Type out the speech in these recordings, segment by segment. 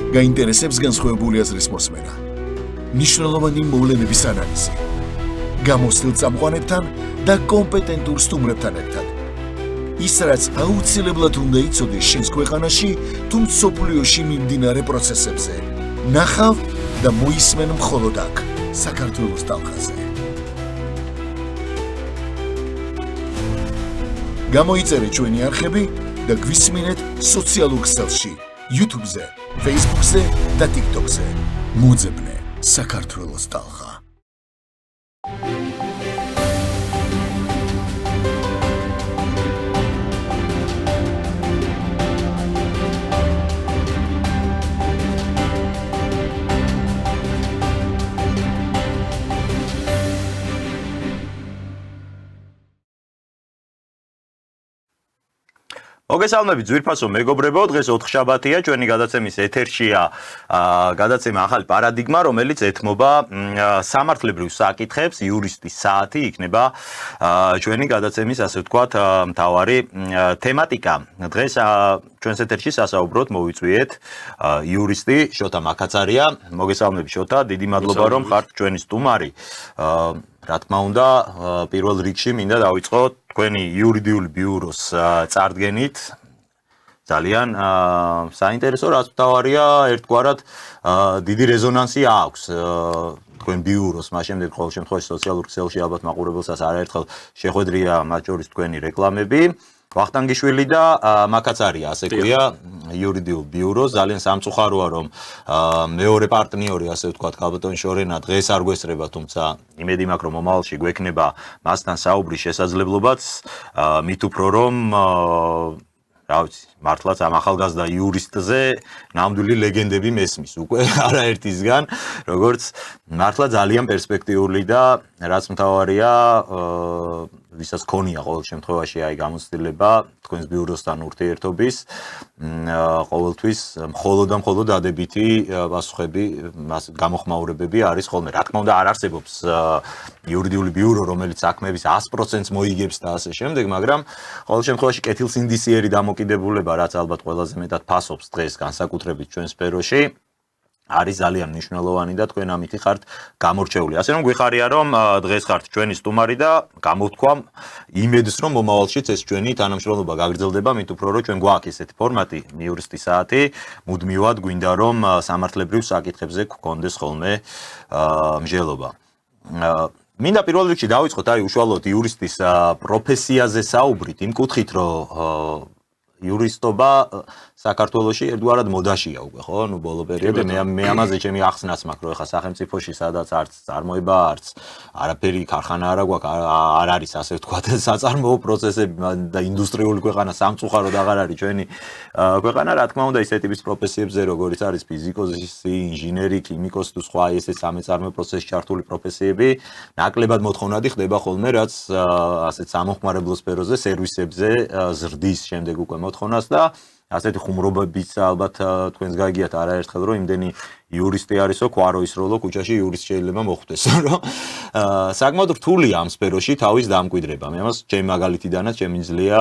გაინტერესებს განსხვავებული აზრის მოსმენა, მნიშვნელოვანი მოვლენების ანალიზი, გამოცდილ წამყვანებთან და კომპეტენტურ სტუმრებთან ერთად. ის, რაც აუცილებლად უნდა იცოდეს შენს ქვეყანაში თუ მსოფლიოში მიმდინარე პროცესებზე. ნახავ და მოისმენ მხოლოდ აქ, საქართველოს ტალღაზე. გამოიწერე ჩვენი არხები და გვისმინეთ სოციალურ ქსელში, YouTube-ზე, Facebook-ზე და TikTok-ზე. მოძებნე საქართველოს ტალღა. მოგესალმებით ძვირფასო მეგობრებო, დღეს ოთხშაბათია, ჩვენი გადაცემის ეთერშია გადაცემა ახალი პარადიგმა, რომელიც ეთმობა სამართლებრივ საკითხებს, იურისტის საათი იქნება ჩვენი გადაცემის, ასე ვთქვათ, მთავარი თემატიკა. დღეს ჩვენს ეთერში სასაუბროდ მოვიწვიეთ იურისტი შოთა მაკაცარია. მოგესალმებით შოთა, დიდი მადლობა რომ ხართ ჩვენი სტუმარი. რა თქმა უნდა, პირველ რიგში მინდა დავიწყოთ თქვენი იურიდიული ბიუროს წარდგენით. ძალიან საინტერესო, რაც მთავარია, ერთგვარად დიდი რეზონანსი აქვს თქვენ ბიუროს, მას შემდეგ ყოველ შემთხვევაში სოციალურ ქსელში ალბათ მაყურებელსაც არაერთხელ შეხვედრია მათ შორის თქვენი რეკლამები. ვახტანგიშვილი და მაკაცარია, ასე ქვია, იურიდიულ ბიუროს. ძალიან სამწუხაროა, რომ მეორე პარტნიორი, ასე ვთქვათ, ქალბატონი შორენა დღეს არ გვესწრება, თუმცა იმედი მაქვს, რომ მომავალში გვექნება მასთან საუბრის შესაძლებლობაც, მით უფრო რომ რა ვიცი, მართლაც ამ ახალგაზრდა იურისტზე ნამდვილი ლეგენდები მესმის უკვე არაერთისგან, როგორც მართლა ძალიან პერსპექტიული და რაც მთავარია, ვისაც ქონია ყოველ შემთხვევაში აი გამოცდილება თქვენს ბიუროსთან ურთიერთობის, ყოველთვის მხოლოდ დადებითი პასუხები, გამოხმაურებები არის ხოლმე. რა თქმა უნდა, არ არსებობს იურიდიული ბიურო, რომელიც საქმეების 100%-ს მოიგებს და ასე შემდეგ, მაგრამ ყოველ შემთხვევაში კეთილსინდისიერი დამოკიდებულება, რაც ალბათ ყველაზე მეტად ფასობს დღეს განსაკუთრებით ჩვენ სფეროში, არის ძალიან მნიშვნელოვანი და თქვენ ამით ხართ გამორჩეული. ასე რომ გვიხარია, რომ დღეს ხართ ჩვენი სტუმარი და გამოვთქვამ იმედს, რომ მომავალშიც ეს ჩვენი თანამშრომლობა გაგრძელდება, მით უფრო რომ ჩვენ გვაქვს ესეთი ფორმატი, იურისტის საათი, მუდმივად გვინდა რომ სამართლებრივ საკითხებზე გქონდეს ხოლმე მსჯელობა. მინდა პირველ რიგში დავიწყოთ აი უშუალოდ იურისტის პროფესიაზე საუბრით, იმ კუთხით, რომ იურისტობა საქართველოში ერთგვარად მოდაშია უკვე, ხო? ნუ ბოლო პერიოდში მე ამაზე ჩემი ახსნაც მაქვს, რომ ეხლა სახელმწიფოში სადაც არც წარმოება, არც არაფერი ქარხანა არ გვაქვს, არ არის ასე ვთქვათ, საწარმოო პროცესები და ინდუსტრიული ქვეყანა სამწუხაროდ აღარ არის ჩვენი ქვეყანა, რა თქმა უნდა, ისეთი ტიპის პროფესიებზე, როგორც არის ფიზიკოსი, ინჟინერი, ქიმიკოსი თუ სხვა ესეც სამეწარმეო პროცესში ჩართული პროფესიები, ნაკლებად მოთხოვნადი ხდება ხოლმე, რაც ასეთ სამომხმარებლო სფეროზე, სერვისებზე ზრდის შემდეგ უკვე მოთხოვნას და ასეთი ხუმრობებიც ალბათ თქვენს გაიგიათ არაერთხელ, რომ იმდენი იურისტი არისო, ქვაროის როლო ქუჩაში იურისტ შეიძლება მოხვდეს, რომ საკმაოდ რთულია ამ სფეროში თავის დამკვიდრება. მე ამას ჩემი მაგალითიდანაც შემიძლია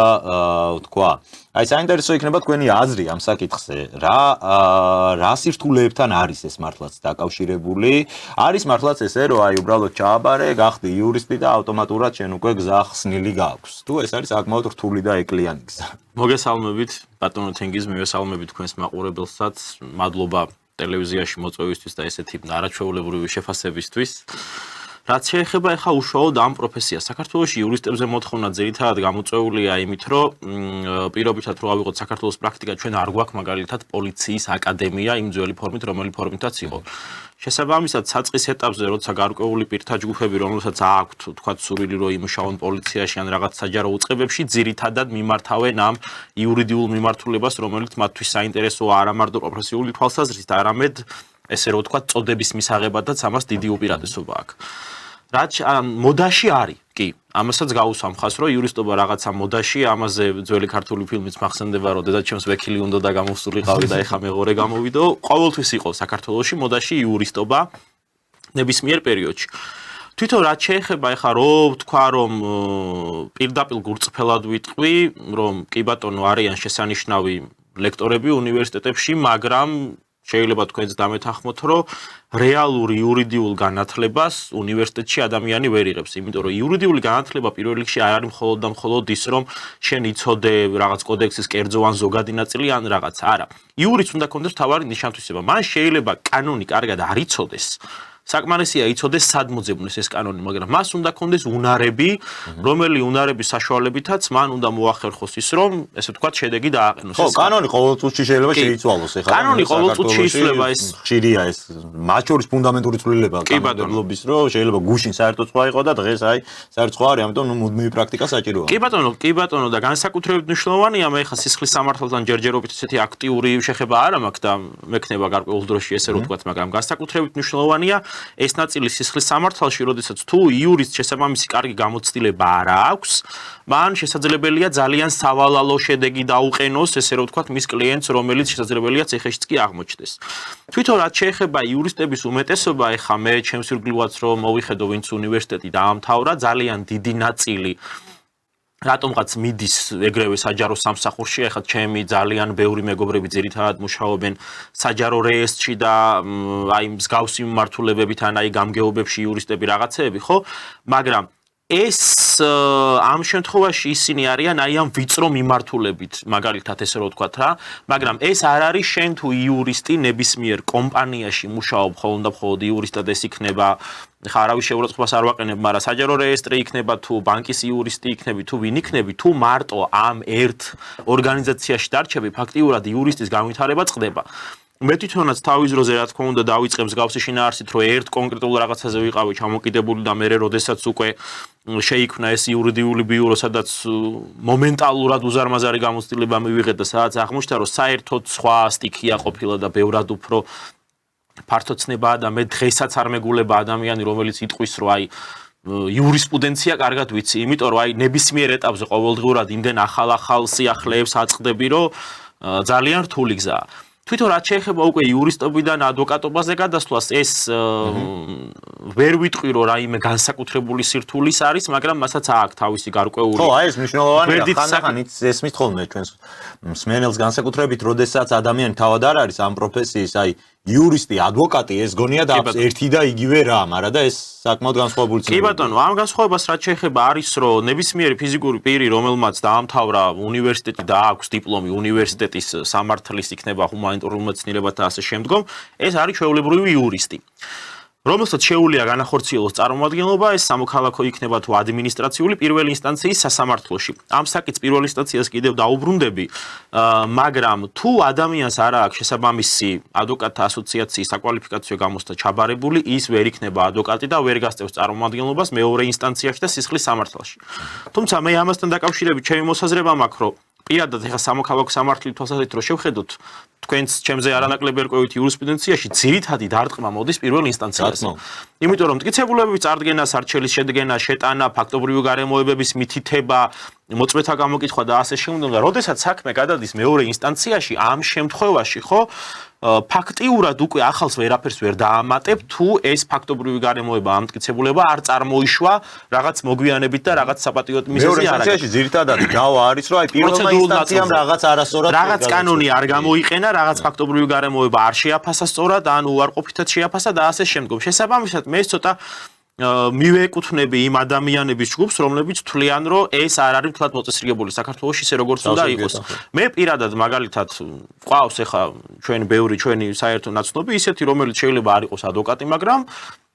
ვთქვა. აი საინტერესო იქნება თქვენი აზრი ამ საკითხზე. რა სირთულეებთან არის ეს მართლაც დაკავშირებული? არის მართლაც ესე, რომ აი უბრალოდ ჩააბარე, გახდი იურისტი და ავტომატურად შენ უკვე გზა ხსნილი გაქვს. თუ ეს არის საკმაოდ რთული და ეკლიანი გზა. მოგესალმებით, ბატონო თენგიზ, მივესალმებით თქვენს მაყურებელსაც. მადლობა ტელევიზიაში მოწვევისთვის და ესეთი არაჩვეულებრივი შეფასებისთვის. რაც შეეხება ახლა უშუალოდ ამ პროფესიას, საქართველოში იურისტებზე მოთხოვნა ძირითადად გამოწვეულია იმით, რომ პირობითად რო ავიღოთ საქართველოს პრაქტიკა, ჩვენ არ გვაქვს მაგალითად პოლიციის აკადემია იმ ძველი ფორმით, რომელი ფორმითაც იყო. შესაბამისად, საწყის ეტაპზე, როცა გარკვეული პირთა ჯგუფები, რომელსაც აქვთ, თქვათ, სურვილი რომ იმუშაონ პოლიციაში ან რაღაც საჯარო უწყებებში, ძირითადად მიმართავენ ამ იურიდიულ მიმართულებას, რომელიც მათთვის საინტერესოა არა მარტო პროფესიული თვალსაზრისით, არამედ ესე რომ ვთქვათ, წოდების მისაღებადაც ამას დიდი უპირატესობა აქვს. რაც მოდაში არის, კი, ამასაც გავუსვამ ხას, რომ იურისტობა რაღაცა მოდაში, ამაზე ძველი ქართული ფილმიც მახსენდება, რომ დედაჩემს ვექილი უნდა და გამოსულიყავი და ეხა მეღორე გამოვიდო. ყოველთვის იყო საქართველოში მოდაში იურისტობა ნებისმიერ პერიოდში. თვითონ რაც შეეხება ეხა რომ ვთქვა, რომ პირდაპირ გურწფელად ვიტყვი, რომ კი ბატონო არიან შესანიშნავი ლექტორები უნივერსიტეტებში, მაგრამ შეიძლება თქვენც დამეთანხმოთ, რომ რეალურ იურიდიულ განათლებას უნივერსიტეტში ადამიანი ვერ იღებს, იმიტომ რომ იურიდიული განათლება პირველ რიგში არ არის მხოლოდ და მხოლოდ ის, რომ შენ იცოდე რაღაც კოდექსის კერძო ან ზოგადი ნაწილი ან რაღაც, არა. იურიც უნდა კონდეს თავარი ნიშან-თვისება. მან შეიძლება კანონი კარგად არ იცოდეს. საკმარისია იცოდეს სად მოძებნეს ეს კანონი, მაგრამ მას უნდა კონდეს უნარები, რომელი უნარების საშუალებითაც მან უნდა მოახერხოს ის, რომ ესე ვთქვათ, შედეგი დააყენოს. ხო, კანონი ყოველწუთში შეიძლება შეიცვალოს, ეხლა. კანონი ყოველწუთში იცვლება ეს. ხშირია ეს. მათ შორის ფუნდამენტური ცვლილება კანონმდებლობის, რომ შეიძლება გუშინ საერთოდ სხვა იყო და დღეს აი საერთოდ სხვა არის, ამიტომ მუდმივი პრაქტიკა საჭიროა. კი ბატონო და განსაკუთრებით მნიშვნელოვანია მე ხა სისხლის სამართალთან ჯერჯერობით ესეთი აქტიური შეხება არ მაქვს და მექნება გარკვეულ დროში ესე რომ ვთქვათ, მაგრამ განსაკუთრებით მნიშვნელოვანია ეს ნაწილი სისხლის სამართალში, როდესაც თუ იურის შესაბამისი კარგი გამოცდილება არ აქვს, მან შესაძლებელია ძალიან სავალალო შედეგი დაუყენოს, ესე რომ ვთქვათ, მის კლიენტს, რომელიც შესაძლებელია ციხეშიც კი აღმოჩნდეს. თვითონ რაც შეეხება იურისტების უმეტესობა, ეხა მე ჩემს ირგვლივაც რომ მოვიხედო, ვინც უნივერსიტეტი დაამთავრა, ძალიან დიდი ნაწილი რატომღაც მიდის ეგრევე საჯარო სამსახურში, ეხლა ჩემი ძალიან ბევრი მეგობრები ძირითადად მუშაობენ საჯარო რეესტრში და აი მსგავსი მიმართულებებით ან აი გამგეობებში იურისტები რაღაცეები, ხო? მაგრამ ეს ამ შემთხვევაში ისინი არიან აი ამ ვიწრო მიმართულებით, მაგალითად ესე რომ ვთქვათ რა, მაგრამ ეს არ არის შენ თუ იურისტი ნებისმიერ კომპანიაში მუშაობ მხოლოდ და მხოლოდ იურისტად ეს იქნება ხა არავის შეურაცხყოფას არ ვაყენებ, მაგრამ საჯარო რეესტრი იქნება თუ ბანკის იურისტი იქნები თუ ვინ იქნები, თუ მარტო ამ ერთ ორგანიზაციაში დარჩები, ფაქტიურად იურისტის განვითარება წყდება. მე თვითონაც თავის დროზე რა თქმა უნდა დავიწყე მსგავსი შინაარსით, რომ ერთ კონკრეტულ რაღაცაზე ვიყავი ჩამოკიდებული და მე როდესაც უკვე შეიქმნა ეს იურიდიული ბიურო, სადაც მომენტალურად უზარმაზარი გამოცდილება მივიღეთ და სადაც აღმოჩნდა, რომ საერთოდ სხვა სტიქია ყოფილა და ბევრად უფრო ფართოცნებაა და მე დღესაც არ მეგულება ადამიანი, რომელიც იტყვის, რომ აი იურისპრუდენცია კარგად ვიცი, იმიტომ რომ აი ნებისმიერ ეტაპზე ყოველდღურად იმდენ ახალ სიახლეებს აწყდები, რომ ძალიან რთული გზაა. თვითონ რაც შეეხება უკვე იურისტობიდან ადვოკატობაზე გადასვლას, ეს ვერ ვიტყვი, რომ რაიმე განსაკუთრებული სირთულის არის, მაგრამ მასაც აქვს თავისი გარკვეული. ხო, აი ეს მნიშვნელოვანია, ხანდახან ესმით ხოლმე ჩვენს მსმენელს განსაკუთრებით, როდესაც ადამიანი თავად არ არის ამ პროფესიის, აი იურისტი, ადვოკატი, ეს გონია და ერთი და იგივე რა, მაგრამ და ეს საკმაოდ განსხვავებული ცნობილია. კი ბატონო, ამ განსხვავებას რაც შეეხება არის, რომ ნებისმიერი ფიზიკური პირი, რომელმაც დაამთავრა უნივერსიტეტი და აქვს დიპლომი უნივერსიტეტის სამართლის იქნება ჰუმანიტარულ მეცნიერებათა და ასე შემდგომ, ეს არის ჩვეულებრივი იურისტი. რომელსაც შეუძლია განახორციელოს წარმომადგენლობა, ეს სამოქალაქო იქნება თუ ადმინისტრაციული პირველი ინსტანციის სასამართლოში. ამ საკითხს პირველ ინსტანციას კიდევ დაუბრუნდები, მაგრამ თუ ადამიანს არ აქვს შესაბამისი ადვოკატთა ასოციაციის საკვალიფიკაციო გამოცდა ჩაბარებული, ის ვერ იქნება ადვოკატი და ვერ გასწევს წარმომადგენლობას მეორე ინსტანციაში და სისხლის სამართალში. თუმცა მე ამასთან დაკავშირებით ჩემი მოსაზრება მაქვს, რომ პირადად ეხა სამოქალაქო სამართლის თვალსაზრისით რო შევხედოთ, თქვენც ჩემზე არანაკლები ერკვევით იურისპრუდენციაში ძირითადი დარტყმა მოდის პირველ ინსტანციაზე. იმიტომ რომ მტკიცებულებების წარდგენა, სარჩელის შედგენა, შეტანა, ფაქტობრივი გარემოებების მითითება, მოწმეთა გამოკითხვა და ასე შემდეგ, და როდესაც საქმე გადადის მეორე ინსტანციაში, ამ შემთხვევაში ხო ფაქტიურად უკვე ახალს ვერაფერს ვერ დაამატებ, თუ ეს ფაქტობრივი გარემოება ამტკიცებულება არ წარმოიშვა რაღაც მოგვიანებით და რაღაც საპატიო მიზეზი არ არის. მეორე ინსტანციაში ძირითადად დავა არის, რომ აი პირველმა ინსტანციამ რაღაც არასწორად რაღაც კანონი არ გამოიყენა, რაღაც ფაქტობრივი გარემოება არ შეაფასა სწორად, ან უარყოფითად შეაფასა და ასე შემდგომ. შესაბამისად, მე ცოტა მივეკუთვნები იმ ადამიანების ჯგუფს, რომლებიც თვლიან, რომ ეს არ არის თლად მოწესრიგებული საქართველოს ისე როგორც უნდა იყოს. მე პირადად მაგალითად ყავს ახლა ჩვენი საერთო ნაცნობი ისეთი, რომელიც შეიძლება არ იყოს ადვოკატი, მაგრამ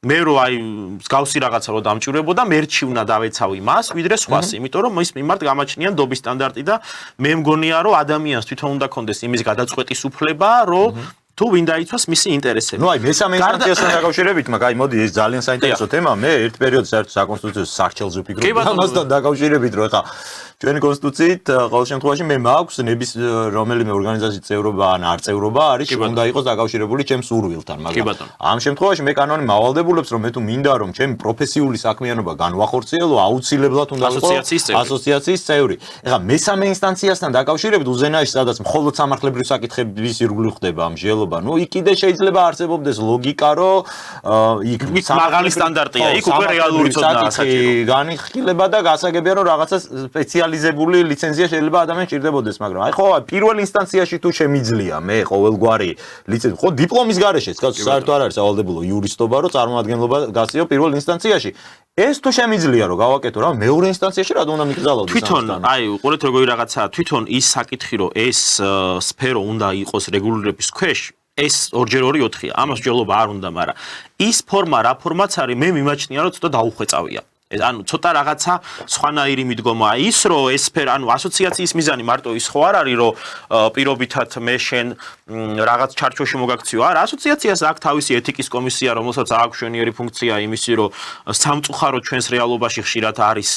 მე რო აი მსგავსი რაღაცა რო დამჭირვებოდა, მერჩი უნდა დავეცავი მას, ვიდრე სხვას, იმიტომ რომ მის მიმართ გამაჩნია ნდობის სტანდარტი და მე მგონია, რომ ადამიანს თვითონ უნდა კონდეს იმის გადაწყვეტის უფლება, რომ თუ ვინ დაიცვას მისი ინტერესები. ნუ აი მესამე ინსტანციასთან დაკავშირებით, მაგრამ აი მოდი ეს ძალიან საინტერესო თემა, მე ერთ პერიოდში საერთოდ საკონსტიტუციო სარჩელზე ვფიქრობდი ამასთან დაკავშირებით, რომ ახლა ჩვენი კონსტიტუციით ყოველ შემთხვევაში მე მაქვს რომელიმე ორგანიზაციის წევრობა ან არ წევრობა არის უნდა იყოს დაკავშირებული ჩემს სურვილთან, მაგრამ ამ შემთხვევაში მე კანონი მავალდებულებს, რომ მე თუ მინდა რომ ჩემი პროფესიული საქმიანობა განვახორციელო, აუცილებლად უნდა ვიყო ასოციაციის წევრი. ეხლა მესამე ინსტანციასთან დაკავშირებით უზენაეში, სადაც მხოლოდ სამართლებრივი საკითხების ირგვლივ ხდება ამჟელობა, ნუ იქ კიდე შეიძლება არსებობდეს ლოგიკა, რომ იქ მაღალი სტანდარტია, იქ უკვე რეალური ცოდნა განიხილება და გასაგებია, რომ რაღაცა სპეციალური პერსონალიზებული ლიცენზია შეიძლება ადამიანს ჭირდებოდეს, მაგრამ აი ხო, პირველ ინსტანციაში თუ შემიძლია მე ყოველგვარი ლიცენზია, ხო, დიპლომის გარეშეც, საერთოდ არ არის ავალდებულო იურისტობა, რომ წარმომადგენლობა გასწიო პირველ ინსტანციაში. ეს თუ შემიძლია რომ გავაკეთო რა, მეორე ინსტანციაში რა უნდა მიგზავნოს? თვითონ, აი, უყურეთ როგორი რაღაცაა, თვითონ ის საკითხი, რომ ეს სფერო უნდა იყოს რეგულირების ქვეშ, ეს 2x2 4-ია. ამას ჯელობა არ უნდა, მაგრამ ის ფორმა, რა ფორმაც არის, მე მიმაჩნია, რომ ცოტა დაუხვეწავია. ანუ ცოტა რაღაცა სხვანაირი მიდგომაა ის, რომ ეს სფერო, ანუ ასოციაციის მიზანი მარტო ის ხო არ არის, რომ პირობითად მე შენ რაღაც ჩარჩოში მოგაქციო. არა, ასოციაციას აქვს თავისი ეთიკის კომისია, რომელსაც აქვს მშვენიერი ფუნქცია იმისი, რომ სამწუხარო ჩვენს რეალობაში ხშირად არის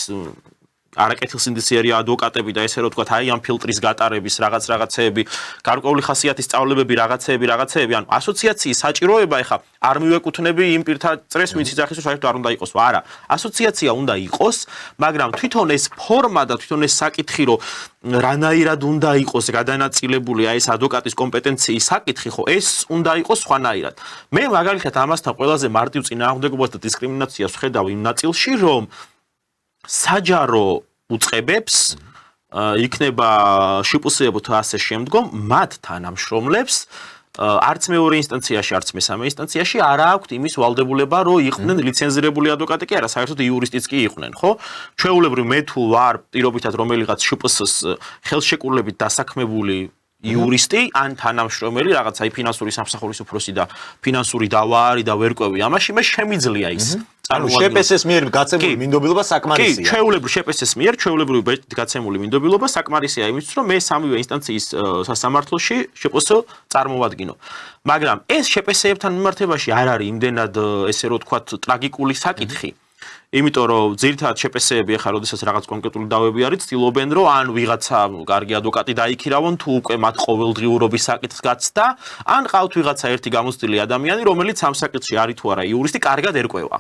არაკეთილსინდისიერი ადვოკატები და ესე რომ თქვა, აი ამ ფილტრის გატარების რაღაცეები, გარკვეული ხასიათის სწავლებები, რაღაცეები, ანუ ასოციაციის საჭიროება ეხა არ მივეკუთვნები იმ პირთა წრეს, ვინც იძახის, რომ საერთოდ არ უნდა იყოს. არა, ასოციაცია უნდა იყოს, მაგრამ თვითონ ეს ფორმა და თვითონ ეს საკითხი, რომ რანაირად უნდა იყოს გადანაწილებული აი ეს ადვოკატის კომპეტენციის საკითხი, ხო, ეს უნდა იყოს სხვანაირად. მე მაგალითად ამასთან ყველაზე მარტივ წინააღმდეგობას და დისკრიმინაციას ვხედავ იმ ნაწილში, რომ საჯარო უწყებებს იქნება შპსეებო თუ ასე შემდგომ მათ თანამშრომლებს არც მეორე ინსტანციაში, არც მესამე ინსტანციაში არ აქვთ იმის ვალდებულება, რომ იყვნენ ლიცენზირებული ადვოკატი კი არა, საერთოდ იურისტიც კი იყვნენ, ხო? ჩვეულებრივ მე თუ ვარ პირობითად რომელიღაც შპსს ხელშეკრულებით დასაქმებული იურისტი ან თანამშრომელი რაღაც აი ფინანსური სამსახურის უფროსი და ფინანსური დავარი და ვერკვევი, ამაში მე შემიძლია ის. ანუ შპს-ის მიერ გაცემული მინდობილობა საკმარისია. კი, ჩვეულებრივ შპს-ის მიერ ჩვეულებრივ გაცემული მინდობილობა საკმარისია იმისთვის, რომ მე სამივე ინსტანციის სასამართლოში შპს წარმოვადგინო. მაგრამ ეს შპს-ებთან მიმართებაში არ არის იმდენად ესე რომ თქვათ ტრაგიკული საკითხი. იმიტომ რომ ძირითადად შპს-ები ახლა როდესაც რაღაც კონკრეტული დავები არის, ცდილობენ რომ ან ვიღაცა კარგი ადვოკატი დაიქირავონ, თუ უკვე მათ ყოველდღიურობის საკითხს გაცდა, ან ყავთ ვიღაცა ერთი გამოცდილი ადამიანი, რომელიც ამ საკითხში არის თუ არა იურისტი, კარგად ერკვევა.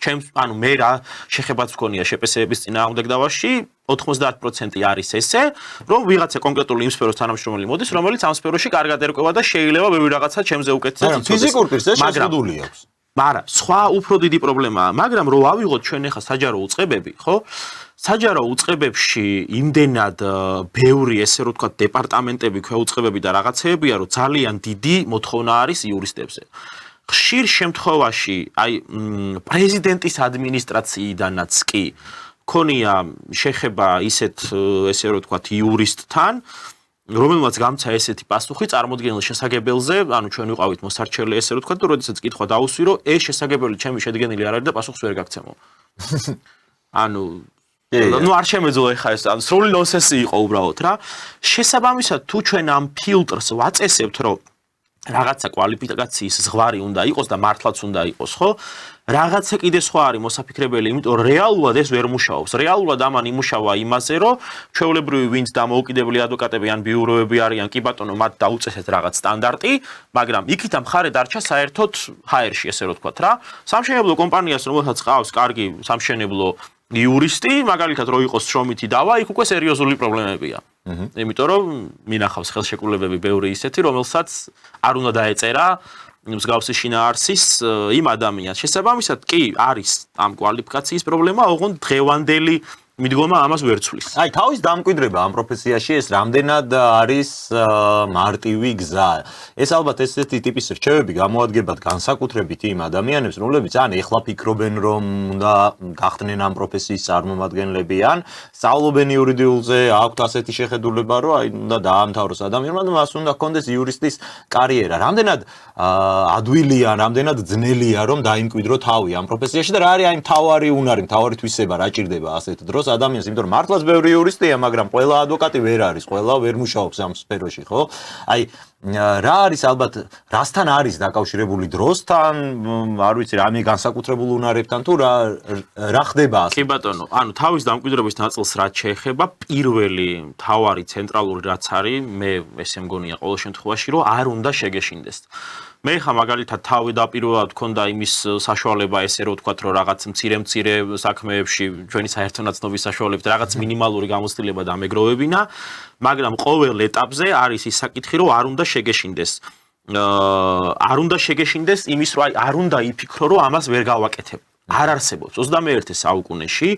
ანუ მე რა შეხებაც მქონია შპს-ების წინააღმდეგ დავაში 90% არის ესე, რომ ვიღაცა კონკრეტული იმ სფეროს თანამშრომელი მოდის, რომელიც ამ სფეროში კარგად ერკვევა და შეიძლება ბევრი რაღაცა ჩემზე უკეთესად იცოდეს. ფიზიკურ პირს ეს შეზღუდული აქვს. მაგრამ სხვა უფრო დიდი პრობლემაა, მაგრამ რო ავიღოთ ჩვენ ახლა საჯარო უწყებები, ხო? საჯარო უწყებებში იმდენად ბევრი ესე რომ თქვა დეპარტამენტები, ქვეუწყებები და რაღაცეებია, რომ ძალიან დიდი მოთხოვნა არის იურისტებზე. ხშირ შემთხვევაში, აი პრეზიდენტის ადმინისტრაციიდანაც კი ქონია შეხება ისეთ ესე რომ თქვა იურისტთან, რომელმაც გამცა ესეთი პასუხი წარმოდგენილ შესაძლებელზე, ანუ ჩვენ ვიყავით მოსარჩელი ესე რომ თქვა, და როდესაც კითხვა დაუსვირო, ეს შესაძლებელი ჩემი შედგენილი არ არის და პასუხს ვერ გაგცემო. ანუ არ შემეძლო ეხა ეს, ანუ სრული ნონსენსი იყო უბრალოდ რა. შესაბამისად, თუ ჩვენ ამ ფილტრს ვაწესებთ, რომ რაღაცა კვალიფიკაციის ზღვარი უნდა იყოს და მართლაც უნდა იყოს, ხო? რაღაცა კიდე სხვა არის მოსაფიქრებელი, იმიტომ რომ რეალურად ეს ვერ მუშაობს. რეალურად ამან იმუშავა იმაზე, რომ ჩვეულებრივი ვინც დამოუკიდებელი ადვოკატები ან ბიუროები არიან, კი ბატონო, მათ დაუწესეთ რაღაც სტანდარტი, მაგრამ იქით მხარე დარჩა საერთოდ HR-ში, ესე რომ ვთქვათ რა. სამშენებლო კომპანიას, რომელსაც ყავს კარგი სამშენებლო იურისტი, მაგალითად რო იყოს შრომითი დავა, იქ უკვე სერიოზული პრობლემებია. იმიტომ რომ მინახავს ხელშეკრულებები ბევრი ისეთი, რომელსაც არ უნდა დაეწერა მსგავსი შინაარსის იმ ადამიანს. შესაბამისად, კი არის ამ კვალიფიკაციის პრობლემა, ოღონდ დღევანდელი მიდგომა ამას ვერ ცვლის. აი, თავის დამკვიდრება ამ პროფესიაში ეს რამდენად არის მარტივი გზა. ეს ალბათ ესეთი ტიპის რჩევები გამოადგებათ განსაკუთრებით იმ ადამიანებს, რომლებიც ან ეხლა ფიქრობენ, რომ უნდა გახდნენ ამ პროფესიის წარმომადგენლები, ან სწავლობენ იურიდიულზე, აქვთ ასეთი შეხედულება, რომ აი უნდა დაამთავროს ადამიანმა და მას უნდა ჰქონდეს იურისტის კარიერა. რამდენად ადვილია, რამდენად ძნელია, რომ დაიმკვიდრო თავი ამ პროფესიაში და რა არის აი მთავარი უნარი, მთავარი თვისება, რა ჭირდება ასეთ დროს ადამიანს, იმიტომ რომ მართლაც ბევრი იურისტია, მაგრამ ყველა ადვოკატი ვერ არის, ყველა ვერ მუშაობს ამ სფეროში, ხო? აი, რა არის ალბათ, რასთან არის დაკავშირებული დროსთან, არ ვიცი, რამე განსაკუთრებულ უნარებთან თუ რა ხდება ასე? კი ბატონო, ანუ თავის დამკვიდრების ნაწილს რაც შეეხება, პირველი მთავარი ცენტრალური რაც არის, მე ესე მგონია ყოველ შემთხვევაში, რომ არ უნდა შეგეშინდეს. მე ხა მაგალითად თავი დაპირველად მქონდა იმის საშუალება ესე რომ ვთქვათ, რომ რაღაც მცირე საქმეებში ჩვენი საერთო ნაცნობის საშუალებით რაღაც მინიმალური გამოცდილება დამეგროვებინა, მაგრამ ყოველ ეტაპზე არის ის საკითხი, რომ არ უნდა შეგეშინდეს. არ უნდა შეგეშინდეს იმის, რომ აი არ უნდა იფიქრო, რომ ამას ვერ გავაკეთებ. არ არსებობს 21 საუკუნეში,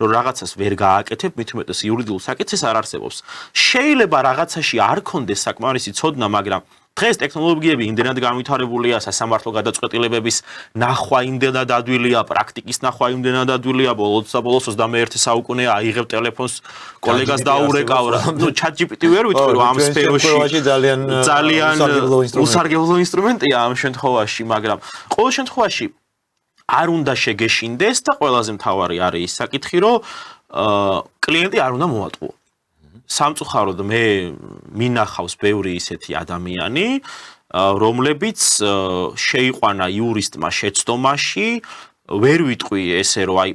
რომ რაღაცას ვერ გააკეთებ, მით უმეტეს იურიდიულ საკითხს არ არსებობს. შეიძლება რაღაცაში არ კონდეს საკმარისი ცოდნა, მაგრამ დღეს ტექნოლოგიები იმდენად განვითარებულია, სასამართლო გადაწყვეტილებების ნახვა იმდენად ადვილია, პრაქტიკის ნახვა იმდენად ადვილია, ბოლოს 21 საუკუნეა აიღებ ტელეფონს, კოლეგას დაურეკავ რა. ნუ ChatGPT ვერ ვიტყვი, რომ ამ სფეროში ძალიან უსარგებლო ინსტრუმენტია ამ შემთხვევაში, მაგრამ ყოველ შემთხვევაში არ უნდა შეგეშინდეს და ყველაზე მთავარი არის ის საკითხი, რომ კლიენტი არ უნდა მოატყუო. სამწუხაროდ მე მინახავს ბევრი ისეთი ადამიანი, რომლებიც შეიყვანა იურისტმა შეცდომაში, ვერ ვიტყვი ესე რომ აი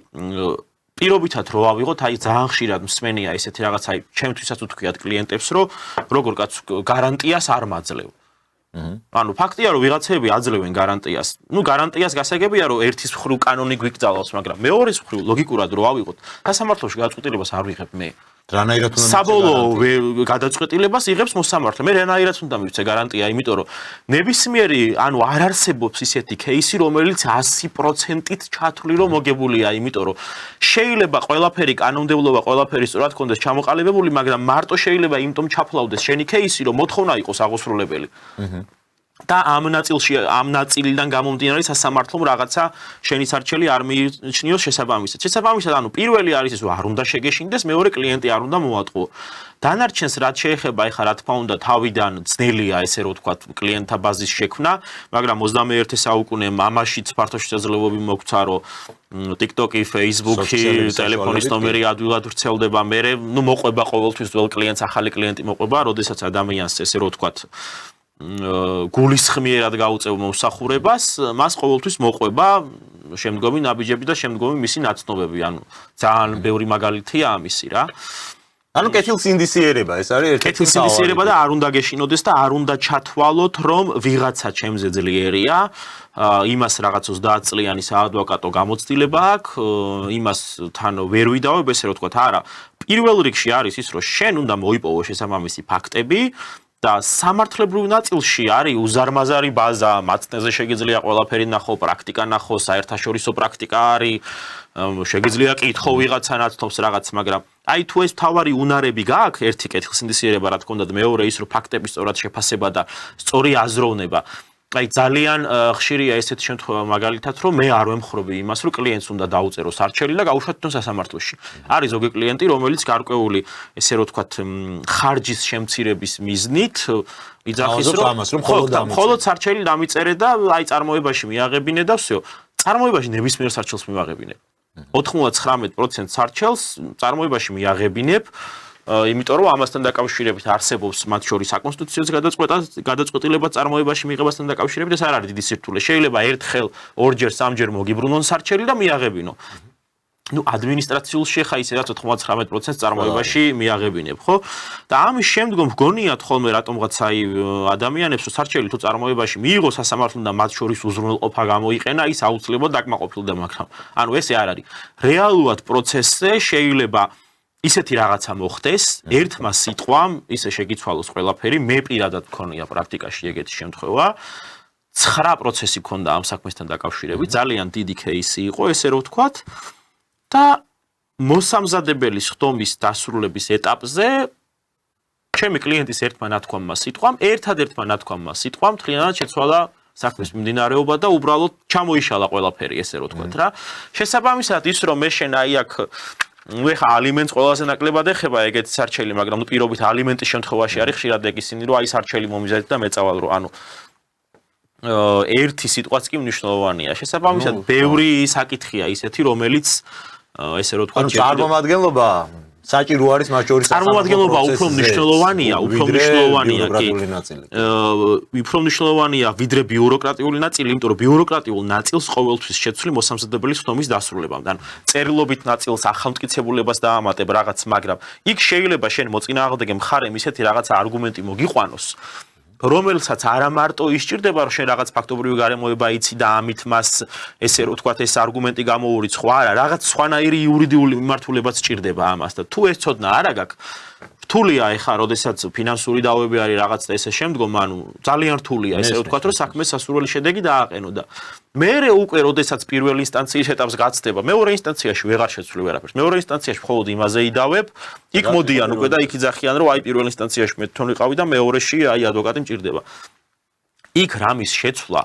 პირობითად რო ავიღოთ, აი ძალიან ხშირად მსმენია ესეთი რაღაც, აი ჩემთვისაც უთქვიათ კლიენტებს, რომ როგორ კაც გარანტიას არ მაძლევ. ანუ ფაქტია რომ ვიღაცები აძლევენ გარანტიას. ნუ გარანტიას გასაგებია რომ ერთის მხრივ კანონი გვიგზავნოს, მაგრამ მეორის მხრივ ლოგიკურად რო ავიღოთ, სასამართლოში გადაწყვეტილებას არ ვიღებ მე. რანაირად უნდა საბოლოო გადაწყვეტილებას იღებს მოსამართლე. მე რანაირად უნდა მივცე გარანტია, იმიტომ რომ ნებისმიერი, ანუ არ არსებობს ისეთი кейსი, რომელიც 100%-ით ჩათვლი რომ მოგებულია, იმიტომ რომ შეიძლება ყველაფერი კანონმდებლობა, ყველაფერი სწორად კონდეს ჩამოყალიბებული, მაგრამ მარტო შეიძლება იმიტომ ჩაფლავდეს შენი кейსი, რომ მოთხოვნა იყოს აღოსრულებელი. და ამ ნაწილიდან გამომდინარე სასამართლომ რაღაცა შენი სარჩელი არ მიიჩნიოს შესაბამისად. შესაბამისად, ანუ პირველი არის ის, რომ არ უნდა შეგეშინდეს, მეორე კლიენტი არ უნდა მოატყუო. დანარჩენს რაც შეეხება, ეხლა რა თქმა უნდა, თავიდან ძნელია ესე რომ ვთქვათ, კლიენტთა ბაზის შექმნა, მაგრამ 21 საუკუნე ამაშიც ფართო შესაძლებლობები მოგვცა, რომ TikTok-ი, Facebook-ი, ტელეფონის ნომერი ადვილად ვრცელდება, მერე ნუ მოყვება ყოველთვის ძველ კლიენტს, ახალი კლიენტი მოყვება, როდესაც ადამიანს ესე რომ ვთქვათ გულისხმიერად გაუწევ მომსახურებას, მას ყოველთვის მოყვება შემდგომი ნაბიჯები და შემდგომი მისი ნაცნობები, ანუ ძალიან ბევრი მაგალითია ამისი რა. ანუ კეთილსინდისიერება, ეს არის ერთ-ერთი კეთილსინდისიერება და არ უნდა გეშინოდეს და არ უნდა ჩათვალოთ, რომ ვიღაცა ჩემზე ძლიერია, იმას რაღაც 30 წლიანი საადვოკატო გამოცდილება აქვს, იმას თან ვერ ვიდავებ, ესე რომ ვთქვათ, არა. პირველ რიგში არის ის, რომ შენ უნდა მოიპოვო შესაბამისი ფაქტები, და სამართლებრივ ნაწილში არის უზარმაზარი ბაზა, მაცნეზე შეგიძლია ყველაფერი ნახო, პრაქტიკა ნახო, საერთაშორისო პრაქტიკა არის, შეგიძლია კითხო ვიღაცა ნაცნობს რაღაც, მაგრამ აი თუ ეს თავარი უნარები გააქვს, ერთი კეთილსინდისიერება რა თქმა უნდა, მეორე ის, რომ ფაქტების სწორად შეფასება და სწორი აზროვნება. აი ძალიან ხშირია ესეთი შემთხვევა მაგალითად, რომ მე არ ვემხრობი იმას, რომ კლიენტს უნდა დაუწეროს არჩელი და გაუშვათ სასამართლოში. არის ზოგი კლიენტი, რომელიც გარკვეული, ესე რომ ვთქვათ, ხარჯის შემცირების მიზნით იძახის, რომ მხოლოდ არჩელი დამიწერე და აი წარმოებაში მიაღებინე და всё. წარმოებაში ნებისმიერ არჩელს მივაღებინებ. 99% არჩელს წარმოებაში მიაღებინებ. იმიტომ რომ ამასთან დაკავშირებით არსებობს მათ შორის საკონსტიტუციო გადაწყვეტილება წარმოებაში მიღებასთან დაკავშირებით, ეს არ არის დიდი სირთულე. შეიძლება ერთხელ, ორჯერ, სამჯერ მოგიბრუნონ სარჩელი და მიაღებინო. ნუ ადმინისტრაციულში ხა ისედაც 99% წარმოებაში მიაღებინებ, ხო? და ამის შემდგომ გგონიათ ხოლმე რატომღაც აი ადამიანებს რომ სარჩელი თუ წარმოებაში მიიღო სასამართლომ და მათ შორის უზრუნველყოფა გამოიყენა, ის აუცილებლად დაკმაყოფილდა, მაგრამ ანუ ესე არ არის. რეალურად პროცესზე შეიძლება ისეთი რაღაცა მოხდეს, ერთმა სიტყვამ ისე შეგიცვალოს ყველაფერი, მე პირადად მქონია პრაქტიკაში ეგეთი შემთხვევა. 9 პროცესი ქონდა ამ საქმესთან დაკავშირებით, ძალიან დიდი кейსი იყო, ესე რომ ვთქვათ. და მოსამზადებელი ხდომის დასრულების ეტაპზე ჩემი კლიენტის ერთმა ნათქვამმა სიტყვამ, ერთადერთმა ნათქვამმა სიტყვამ მთლიანად შეცვალა საქმის მიმდინარეობა და უბრალოდ ჩამოიშალა ყველაფერი, ესე რომ ვთქვათ რა. შესაბამისად ის რომ მე შენ აი აქ ეხა ალიმენტს ყველაზე ნაკლებად ეხება ეგეთი სარჩელი, მაგრამ ნუ პირობით ალიმენტის შემთხვევაში არის ხშირად ეგ ისინი, რომ აი სარჩელი მომიზადეთ და მეწავალ რომ ანუ ერთი სიტყვაც კი მნიშვნელოვანია. შესაბამისად ბევრი საკითხია ისეთი, რომელიც ესე რომ ვთქვათ, წარმომადგენლობა საჭირო არის მათ შორის წარმომადგენლობა უფრო მნიშვნელოვანია, უფრო მნიშვნელოვანია ვიდრე ბიუროკრატიული ნაწილი, იმიტომ რომ ბიუროკრატიულ ნაწილს ყოველთვის შეცვლი მოსამზადებელი ხდომის დასრულებამდე. ანუ წერილობით ნაწილს ახალმტკიცებულებას დაამატებ რაღაც, მაგრამ იქ შეიძლება შენ მოწინააღმდეგე მხარემ ისეთი რაღაცა არგუმენტი მოგიყვანოს, რომელსაც არა მარტო ისჭირდება, რომ შენ რაღაც ფაქტობრივი გარემოება იცი და ამით მას ესე რომ ვთქვათ, ეს არგუმენტი გამოურიცხო, არა, რაღაც სხვანაირი იურიდიული მიმართულებაც სჭირდება ამას და თუ ეს ცოდნა არა გაქვს, რთულია ეხა, როდესაც ფინანსური დავები არის რაღაც და ესე შემდგომ, ანუ ძალიან რთულია ესე ვთქვათ, რომ საქმე სასურველი შედეგი დააყენო და მერე უკვე როდესაც პირველ ინსტანციის ეტაპს გაცდება, მეორე ინსტანციაში ვეღარ შეცვლი ვერაფერს. მეორე ინსტანციაში მხოლოდ იმაზე იდავებ, იქ მოდიან უკვე და იქ იძახიან, რომ აი პირველ ინსტანციაში მე თვითონ ვიყავი და მეორეში აი ადვოკატი მჭირდება. იქ რამის შეცვლა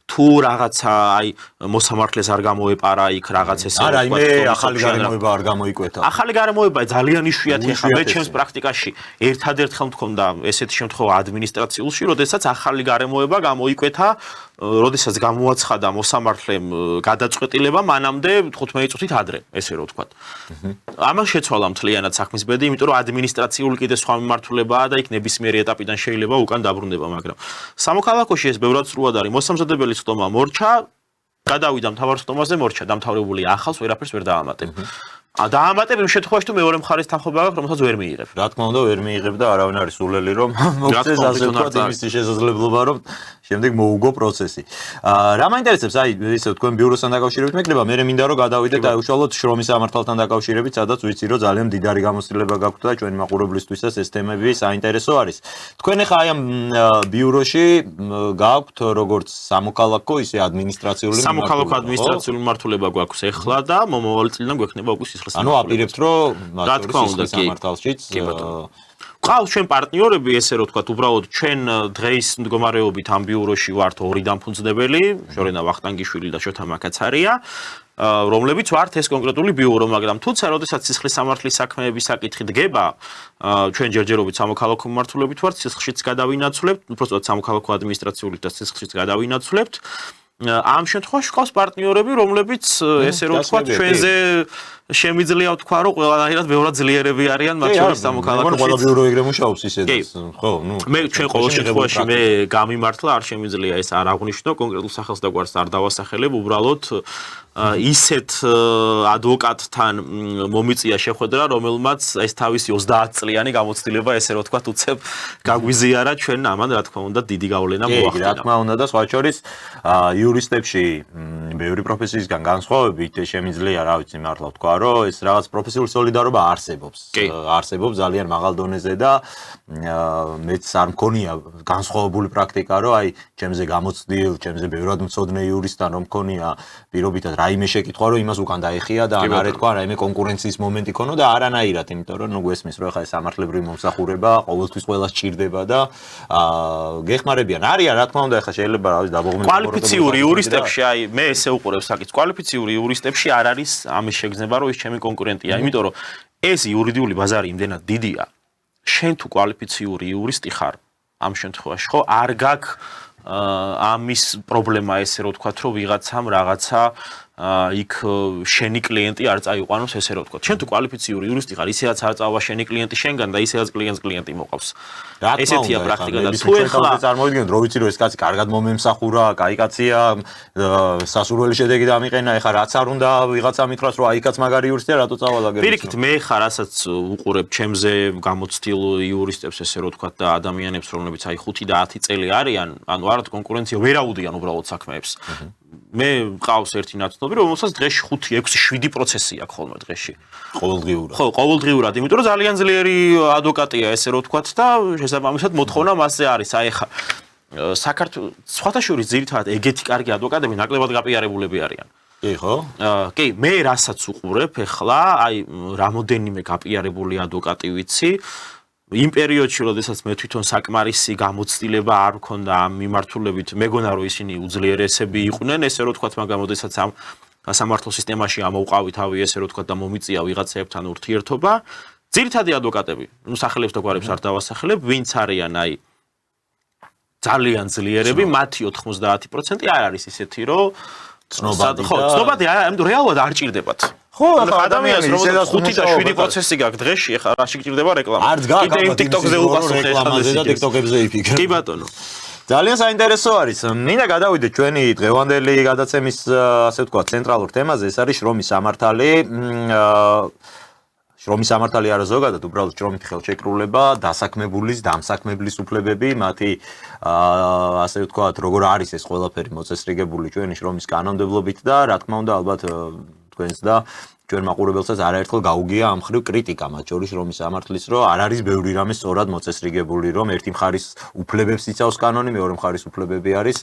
თუ რაღაცა აი მოსამართლეს არ გამოეპარა იქ რაღაც ესე არა იმე ახალი გარემოება არ გამოიკვეთა ახალი გარემოება ძალიან იშვიათია ხა მე ჩემს პრაქტიკაში ერთადერთხელ მქონდა ესეთი შემთხვევა ადმინისტრაციულში როდესაც ახალი გარემოება გამოიკვეთა როდესაც გამოაცხადა მოსამართლემ გადაწყვეტილება მანამდე 15 წუთით ადრე ესე რო ვთქვათ ამას შეცვალა მთლიანად საქმის ბედი იმიტომ რომ ადმინისტრაციული კიდე სხვა მიმართულებაა და იქ ნებისმიერი ეტაპიდან შეიძლება უკან დაბრუნდება მაგრამ სამოქალაქოში ეს ბევრად სრულად არის მოსამზადებელი ხტომა მორჩა გადავიდა მთავარ ხტომაზე მორჩა დამთავრებული ახალს ვერაფერს ვერ დაამატებ დაამატებ იმ შემთხვევაში თუ მეორე მხარეს თანხმობა გაქვს რომელსაც ვერ მიიღებ რა თქმა უნდა ვერ მიიღებ და არავინ არის სულელი რომ მოგწეს ასე ვთქვათ იმის შესაძლებლობა რომ შემდეგ მოუგო პროცესი რა მაინტერესებს აი ისე თქვენ ბიუროსთან დაკავშირებით მეკნება მე მინდა რომ გადავიდეთ აი უშუალოდ შრომის სამართალთან დაკავშირებით სადაც ვიცი რომ ძალიან დიდარი გამოცდილება გაქვთ და ჩვენი მაყურებლისთვისაც ეს თემები საინტერესო არის თქვენ ახლა აი ამ ბიუროში გაქვთ როგორც სამოქალაქო ისე ადმინისტრაციული მიმართულება გვაქვს ახლა და მომავალი წლიდან გვექნება უკვე ანუ აპირებთ რომ მათთვის სამართალშიც ყავს ჩვენ პარტნიორები ესე რომ ვთქვათ უბრალოდ ჩვენ დღეის მდგომარეობით ამ ბიუროში ვართ ორი დამფუძნებელი ჟორენა ვახტანგიშვილი და შოთა მაკაცარია რომლებიც ვართ ეს კონკრეტული ბიურო მაგრამ თუმცა როდესაც სისხლის სამართლის საქმეების საკითხი დგება ჩვენ ჯერჯერობით სამოქალაქო მიმართულებით ვართ სისხლშიც გადავინაცვლებთ უბრალოდ სამოქალაქო ადმინისტრაციული და სისხლშიც გადავინაცვლებთ ამ შემთხვევაში ყავს პარტნიორები რომლებიც ესე რომ ვთქვათ ჩვენზე შემიძლია ვთქვა რომ ყველანაირად ბევრად ძლიერები არიან მათ შორის სამოქალაქოში ყველა ბიურო ეგრე მუშაობს ისედაც ხო ნუ მე ჩვენ ყოველ შემთხვევაში მე გამიმართლა არ შემიძლია ეს არ აღვნიშნო კონკრეტულ სახელს და გვარს არ დავასახელებ უბრალოდ ისეთ ადვოკატთან მომიწია შეხვედრა რომელმაც ეს თავისი 30 წლიანი გამოცდილება ესე რომ ვთქვათ უცებ გაგვიზიარა ჩვენ ამან რა თქმა უნდა დიდი გავლენა მოახდინა რა თქმა უნდა და სხვა შორის იურისტებში ბევრი პროფესიისგან განსხვავებით შემიძლია რა ვიცი მართლა ვთქვა რომ ეს რაღაც პროფესიული სოლიდარობა არსებობს ძალიან მაღალ დონეზე და მეც არ მქონია განსხვავებული პრაქტიკა რომ აი ჩემზე გამოცდილ ჩემზე ბევრად მცოდნე იურისტთან რომ მქონია პირობითად რაიმე შეკითხვა რომ იმას უკან დაეხია და არ ეთქვა რაიმე კონკურენციის მომენტი ქონო და არანაირად იმიტომ რომ ნუ გვესმის რომ ხა ეს სამართლებრივი მომსახურება ყოველთვის ყველას ჭირდება და გეხმარებიან არიან რა თქმა უნდა ხა შეიძლება რა ვიცი დაბოღმები კვალიფიციური იურისტებში აი მე ესე უყურებ საკითხს კვალიფიციური იურისტებში არ არის ამის შეგრძნება რომ ის ჩემი კონკურენტია იმიტომ რომ ეს იურიდიული ბაზარი იმდენად დიდია შენ თუ კვალიფიციური იურისტი ხარ ამ შემთხვევაში ხო არ გაქვს ამის პრობლემა ესე რომ ვთქვათ რომ ვიღაცამ რაღაცა იქ შენი კლიენტი არ წაიყვანოს ესე რომ ვთქვათ. შენ თუ კვალიფიციური იურისტი ხარ, ისედაც არ წავა შენი კლიენტი შენგან და ისედაც კლიენტი მოყავს. ესეთია პრაქტიკა და თუ ეხლა წარმოვიდგინოთ, რო ვიცი რომ ეს კაცი კარგად მომემსახურა, კაი კაცია, სასურველი შედეგი დამიყენა, ეხლა რაც არ უნდა ვიღაცა მითხრას რომ აი კაც მაგარი იურისტია, რატო წავალ აგერ. პირიქით მე ხარ რასაც უყურებ ჩემზე გამოცდილ იურისტებს ესე რომ ვთქვათ და ადამიანებს რომლებიც აი 5 და 10 წელი არიან, ანუ არათ კონკურენცია ვერაუდიან უბრალოდ საქმეებს. მე მყავს ერთი ნაცნობი, რომელსაც დღეში 5-6-7 პროცესი აქვს ხოლმე დღეში. ყოველდღიურად. ხო, ყოველდღიურად, იმიტომ რომ ძალიან ძლიერი ადვოკატია ესე რომ ვთქვათ და შესაბამისად მოთხოვნა მასზე არის. აი ხა საქართველოს სხვათა შორის ძირითადად ეგეთი კარგი ადვოკატები ნაკლებად გაპიარებულები არიან. კი, ხო? კი, მე რასაც უყურებ ახლა, აი რამოდენიმე გაპიარებული ადვოკატი ვიცი. იმ პერიოდში, როდესაც მე თვითონ საკმარისი გამოცდილება არ მქონდა ამ მიმართულებით, მეგონა რომ ისინი უძლიერესები იყვნენ, ესე რომ ვთქვათ, მაგრამ როდესაც ამ სამართლო სისტემაში ამოვყავი თავი, ესე რომ ვთქვათ და მომიწია ვიღაცებთან ურთიერთობა, ძირითადი ადვოკატები, ნუ სახელებს და გვარებს არ დავასახელებ, ვინც არიან აი ძალიან ძლიერები, მათი 90% არ არის ისეთი, რომ ცნობადი არა, ამიტომ რეალურად არ ჭირდებათ. ხო, ადამიანს რომელსაც 5 და 7 პროცესი გაქვს დღეში, ახლა რა შეგჭირდება რეკლამა. არც გაქვს TikTok-ზე უპასუხე რეკლამაზე და TikTok-ებზე იფიქრე. კი ბატონო. ძალიან საინტერესო არის. მინდა გადავიდეთ ჩვენი დღევანდელი გადაცემის ასე ვთქვათ ცენტრალურ თემაზე, ეს არის შრომის სამართალი. შრომის სამართალი არა ზოგადად, უბრალოდ შრომითი ხელშეკრულება, დასაქმებულის, დამსაქმებლის უფლებები, მათი ასე ვთქვათ, როგორ არის ეს ყველაფერი მოწესრიგებული ჩვენი შრომის კანონმდებლობით და რა თქმა უნდა ალბათ თქვენს და ჩვენ მაყურებელსაც არაერთხელ გაუგია ამ ხრივ კრიტიკა, მათ შორის რომის სამართლის, რომ არ არის ბევრი რამე სწორად მოწესრიგებული, რომ ერთი მხარის უფლებებს იცავს კანონი, მეორე მხარის უფლებები არის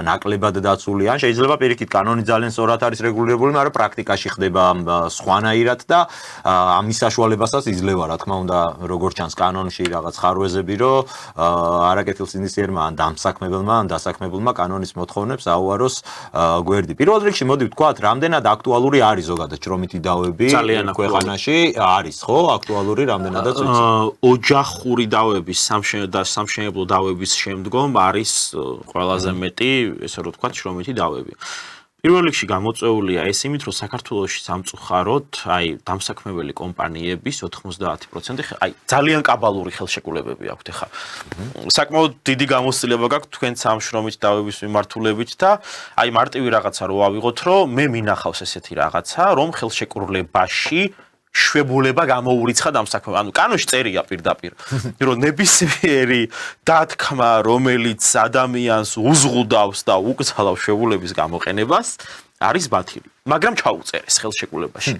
ნაკლებად დაცული, ან შეიძლება პირიქით კანონი ძალიან სწორად არის რეგულირებული, მაგრამ პრაქტიკაში ხდება სხვანაირად და ამის საშუალებასაც იძლევა, რა თქმა უნდა, როგორც ჩანს კანონში რაღაც ხარვეზები, რომ არაკეთილსინდისიერმა ან დამსაქმებელმა ან დასაქმებულმა კანონის მოთხოვნებს აუაროს გვერდი. პირველ რიგში მოდი ვთქვათ, რამდენად აქტუალური არის ზოგადად შრომითი დავები ქვეყანაში არის, ხო, აქტუალური რამდენადაც ვიცი. ოჯახური დავების სამშენებლო დავების შემდგომ არის ყველაზე მეტი, ესე რომ ვთქვათ, შრომითი დავები. პირველ რიგში გამოწვეულია ეს იმით, რომ საქართველოში სამწუხაროდ, დამსაქმებელი კომპანიების 90% ძალიან კაბალური ხელშეკრულებები აქვთ ეხა. საკმაოდ დიდი გამოცდილება გაქვთ თქვენც ამ შრომით დავების მიმართულებით და მარტივი რაღაცა რო ავიღოთ, რომ მე მინახავს ესეთი რაღაცა, რომ ხელშეკრულებაში შვებულება გამოურიცხა დამსაქმებელს. ანუ კანონში წერია პირდაპირ, რომ ნებისმიერი დათქმა, რომელიც ადამიანს უზღუდავს და უკრძალავს შვებულების გამოყენებას, არის ბათილი. მაგრამ ჩაუწერეს ხელშეკრულებაში.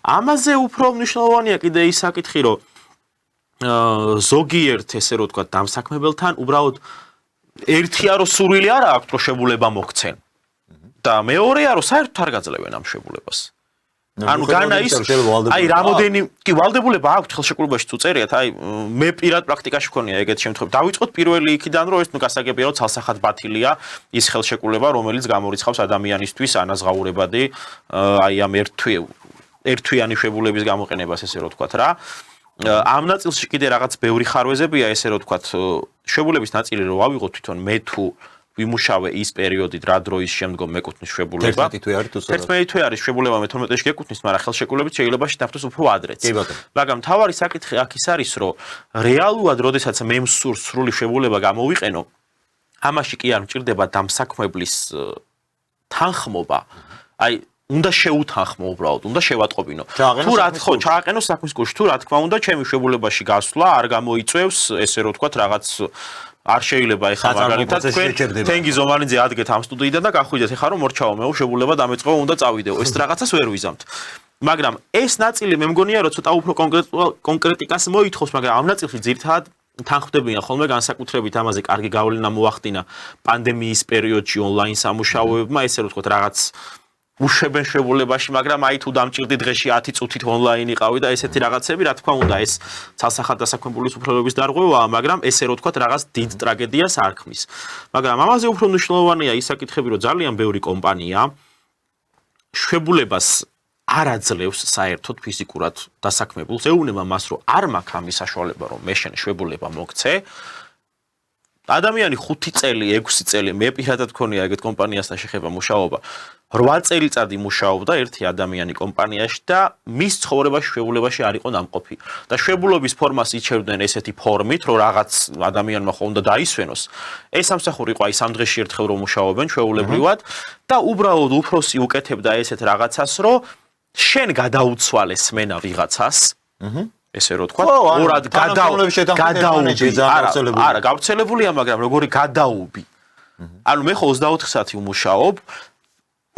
ამაზე უფრო მნიშვნელოვანია კიდე ის საკითხი, რომ ზოგიერთ ესე რომ ვთქვათ დამსაქმებელთან უბრალოდ ერთია რომ სურვილი არა აქვს რომ შვებულება მოქცენ. და მეორეა რომ საერთოდ არ გაძლევენ ამ შვებულებას. ანუ განა ის რამოდენი კი ვალდებულება აქვს ხელშეკრულებაში თუ წერიათ მე პირად პრაქტიკაში ვქონია ეგეთ შემთხვევები დავიწყოთ პირველი იქიდან რომ ეს გასაგებია რომ ცალსახად ბათილია ის ხელშეკრულება რომელიც გამორიცხავს ადამიანისთვის ანაზღაურებადი ამ ერთთვიანი შვებულების გამოყენებას ესე რომ ვთქვათ რა ამ ნაწილში კიდე რაღაც ბევრი ხარვეზებია ესე რომ ვთქვათ შვებულების ნაწილი რომ ავიღოთ თვითონ მე თუ ვიმუშავე ის პერიოდი რა დროის შემდგომ მეკუთვნის შვებულება 11 თვე არის შვებულება მე 12-ში გეკუთვნის მაგრამ ხელშეკრულებით შეიძლება შეთანხმდეს უფრო ადრეც მაგრამ თავარი საკითხი აქ ის არის რომ რეალურად როდესაც მე მსურს სრული შვებულება გამოვიყენო ამაში კი არ მჭირდება დამსაქმებლის თანხმობა უნდა შეუთანხმო უბრალოდ, უნდა შევატყობინო. თუ რა თქო, ჩააყენო საქმის გულში, თუ რა თქმა უნდა, ჩემი შვებულებაში გასვლა არ გამოიწვევს, ესე რომ ვთქვათ, რაღაც არ შეიძლება ეხლა მაგალითად თქვენ თენგი ზომანიძე ადგეთ ამ სტუდიიდან და გახვიდეთ ეხლა რომ მორჩაო მეო შვებულება დამეწყო უნდა წავიდეო. ეს რაღაცას ვერ ვიზამთ. მაგრამ ეს ნაწილი მე მგონია რომ ცოტა უფრო კონკრეტიკას მოითხოვს, მაგრამ ამ ნაწილში ძირითადად თანხმდებიან ხოლმე განსაკუთრებით ამაზე კარგი გავლენა მოახდინა პანდემიის პერიოდში ონლაინ სამუშაოებმა, ესე რომ ვთქვათ, რაღაც უშვებენ შვებულებაში, მაგრამ თუ დამჭირდი დღეში 10 წუთით ონლაინ იყავი და ესეთი რაღაცები, რა თქმა უნდა, ეს ცალსახად დასაქმებულის უფლებების დარღვევაა, მაგრამ ესე რომ ვთქვათ, რაღაც დიდ ტრაგედიას არ ქმნის. მაგრამ ამაზე უფრო მნიშვნელოვანია ის საკითხები, რომ ძალიან ბევრი კომპანია შვებულებას არ აძლევს საერთოდ ფიზიკურად დასაქმებულს, ეუბნება მას, რომ არ მაქვს ამის საშუალება, რომ მე შენ შვებულება მოგცე. ადამიანი 5 წელი, 6 წელი მე პირადად მქონია ეგეთ კომპანიასთან შეხება მუშაობა. 8 წელიწადი მუშაობდა ერთი ადამიანი კომპანიაში და მის ცხოვრებაში შვებულებაში არ იყო ნამყოფი. და შვებულობის ფორმას იჩევდნენ ესეთი ფორმით, რომ რაღაც ადამიანმა ხო უნდა დაისვენოს. ეს სამსახური იყო ამ დღეში ერთხელ რომ მუშაობენ ჩვეულებრივად და უბრალოდ უფროსი უკეთებდა ესეთ რაღაცას, რომ შენ გადაუცვალე სმენა ვიღაცას. ესე რომ თქვა, ორად გადაუbi. არა, გავრცელებულია, მაგრამ როგორი გადაუbi. ანუ მე ხო 24 საათი ვმუშაობ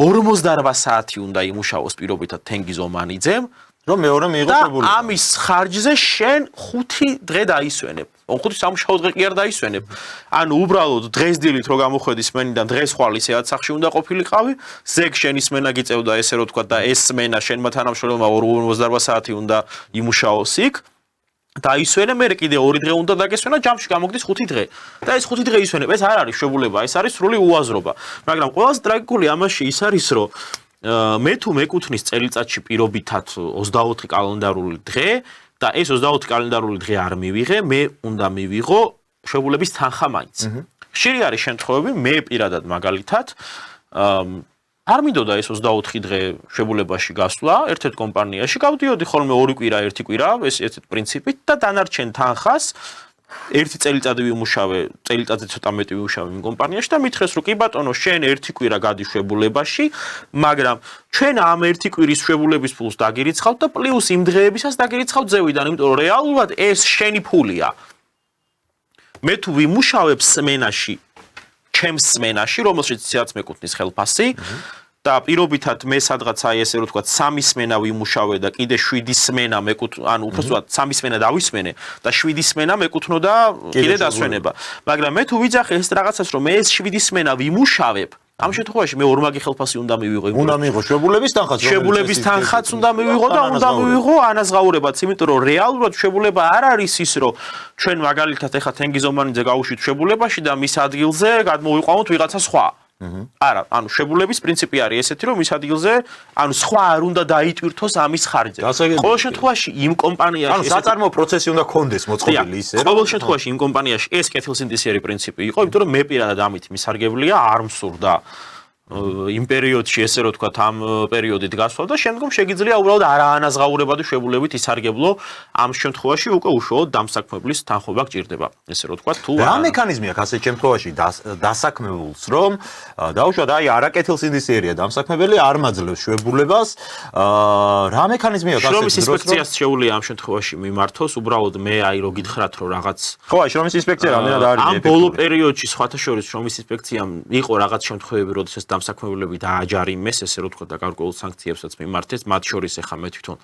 48 საათი უნდა იმუშაოს პირობითად თენგი ზომანიძემ, რომ მეორე მიიღო შვებულება. და ამის ხარჯზე შენ 5 დღე დაისვენებ. 5 სამუშაო დღე კი არ დაისვენებ. ანუ უბრალოდ დღეს დილით რო გამოხვედი სმენიდან დღეს ხვალ ისეაც სახში უნდა ყოფილიყავი, ზეგ შენი სმენა გიწევდა ესე რომ თქვა და ეს სმენა შენმა თანამშრომელმა 48 საათი უნდა იმუშაოს იქ. დაისვენე, მე კიდე 2 დღე უნდა დაგესვენა, ჯამში გამოგდის 5 დღე. და ეს 5 დღე ისვენებ, ეს არ არის შვებულება, ეს არის სრული უაზრობა. მაგრამ ყველაზე ტრაგიკული ამაში ის არის, რომ მე თუ მეკუთვნის წელიწადში პირობითად 24 კალენდარული დღე და ეს 24 კალენდარული დღე არ მივიღე, მე უნდა მივიღო შვებულების თანხა მაინც. ხშირი არის შემთხვევები, მე პირადად მაგალითად არ მინდოდა ეს 24 დღე შვებულებაში გასვლა ერთ-ერთ კომპანიაში, გავდიოდი ხოლმე 2 კვირა, 1 კვირა, ესეთ პრინციპით და დანარჩენ თანხას ერთი წელიწადი ვიმუშავე, წელიწადზე ცოტა მეტი ვიმუშავე იმ კომპანიაში და მითხრეს რომ კი ბატონო, შენ 1 კვირა გადი შვებულებაში, მაგრამ ჩვენ ამ 1 კვირის შვებულების ფულს დაგირიცხავთ და პლუს იმ დღეებისას დაგირიცხავთ ზევიდან, იმიტომ რომ რეალურად ეს შენი ფულია. მე თუ ვიმუშავებ სმენაში, ჩემს სმენაში, რომელშიც ისედაც მეკუთვნის ხელფასი, და პირობითად მე სადღაც აი ესე რომ თქვა 3 სმენა ვიმუშავე და კიდე 7 სმენა ანუ უბრალოდ 3 სმენა დავისმენე და 7 სმენა მეკუთვნოდა კიდე დასვენება. მაგრამ მე თუ ვიძახე ეს რაღაცას რომ მე ეს 7 სმენა ვიმუშავებ ამ შემთხვევაში მე ორმაგი ხელფასი უნდა მივიღო. უნდა მიიღო შვებულების თანხაც. შვებულების თანხაც უნდა მივიღო და უნდა მივიღო ანაზღაურებაც, იმიტომ რომ რეალურად შვებულება არ არის ის, რომ ჩვენ მაგალითად ეხა თენგიზომანიძე გავუშვით შვებულებაში და მის ადგილზე გადმოვიყვანოთ ვიღაცა სხვა. არა, ანუ შვებულების პრინციპი არის ესეთი, რომ მის ადგილზე, ანუ სხვა არ უნდა დაიტვირთოს ამის ხარჯზე. ყოველ შემთხვევაში იმ კომპანიაში ანუ საწარმოო პროცესი უნდა კონდეს მოწყობილი ისე. ყოველ შემთხვევაში იმ კომპანიაში ეს კეთილსინდისიერი პრინციპი იყო, იმიტომ რომ მე პირადად ამით მისარგებლია, არ მსურდა იმ პერიოდში ესე რომ თქვა ამ პერიოდით გასვლა და შემდგომ შეგიძლია უბრალოდ არაანაზღაურებადი შვებულებით ისარგებლო ამ შემთხვევაში უკვე უშუალოდ დამსაქმებლის თანხმობა გჭირდება ესე რომ თქვა თუ რა მექანიზმია ასეთ შემთხვევაში დასაქმებულს რომ დაუშვათ აი არაკეთილსინდისიერია დამსაქმებელი არ მაძლევს შვებულებას რა მექანიზმია ასეთ შრომის ინსპექციას შეუძლია ამ შემთხვევაში მიმართოს უბრალოდ მე აი რო გითხრათ რომ რაღაც ხო აი შრომის ინსპექცია რამდენად არის ამ ბოლო პერიოდში სხვათა შორის შრომის ინსპექციამ იყო რაღაც შემთხვევები როდესაც დამსაქმებლები დააჯარიმეს, ესე რომ თქვა და გარკვეულ სანქციებსაც მიმართეს, მათ შორის ახლა მე თვითონ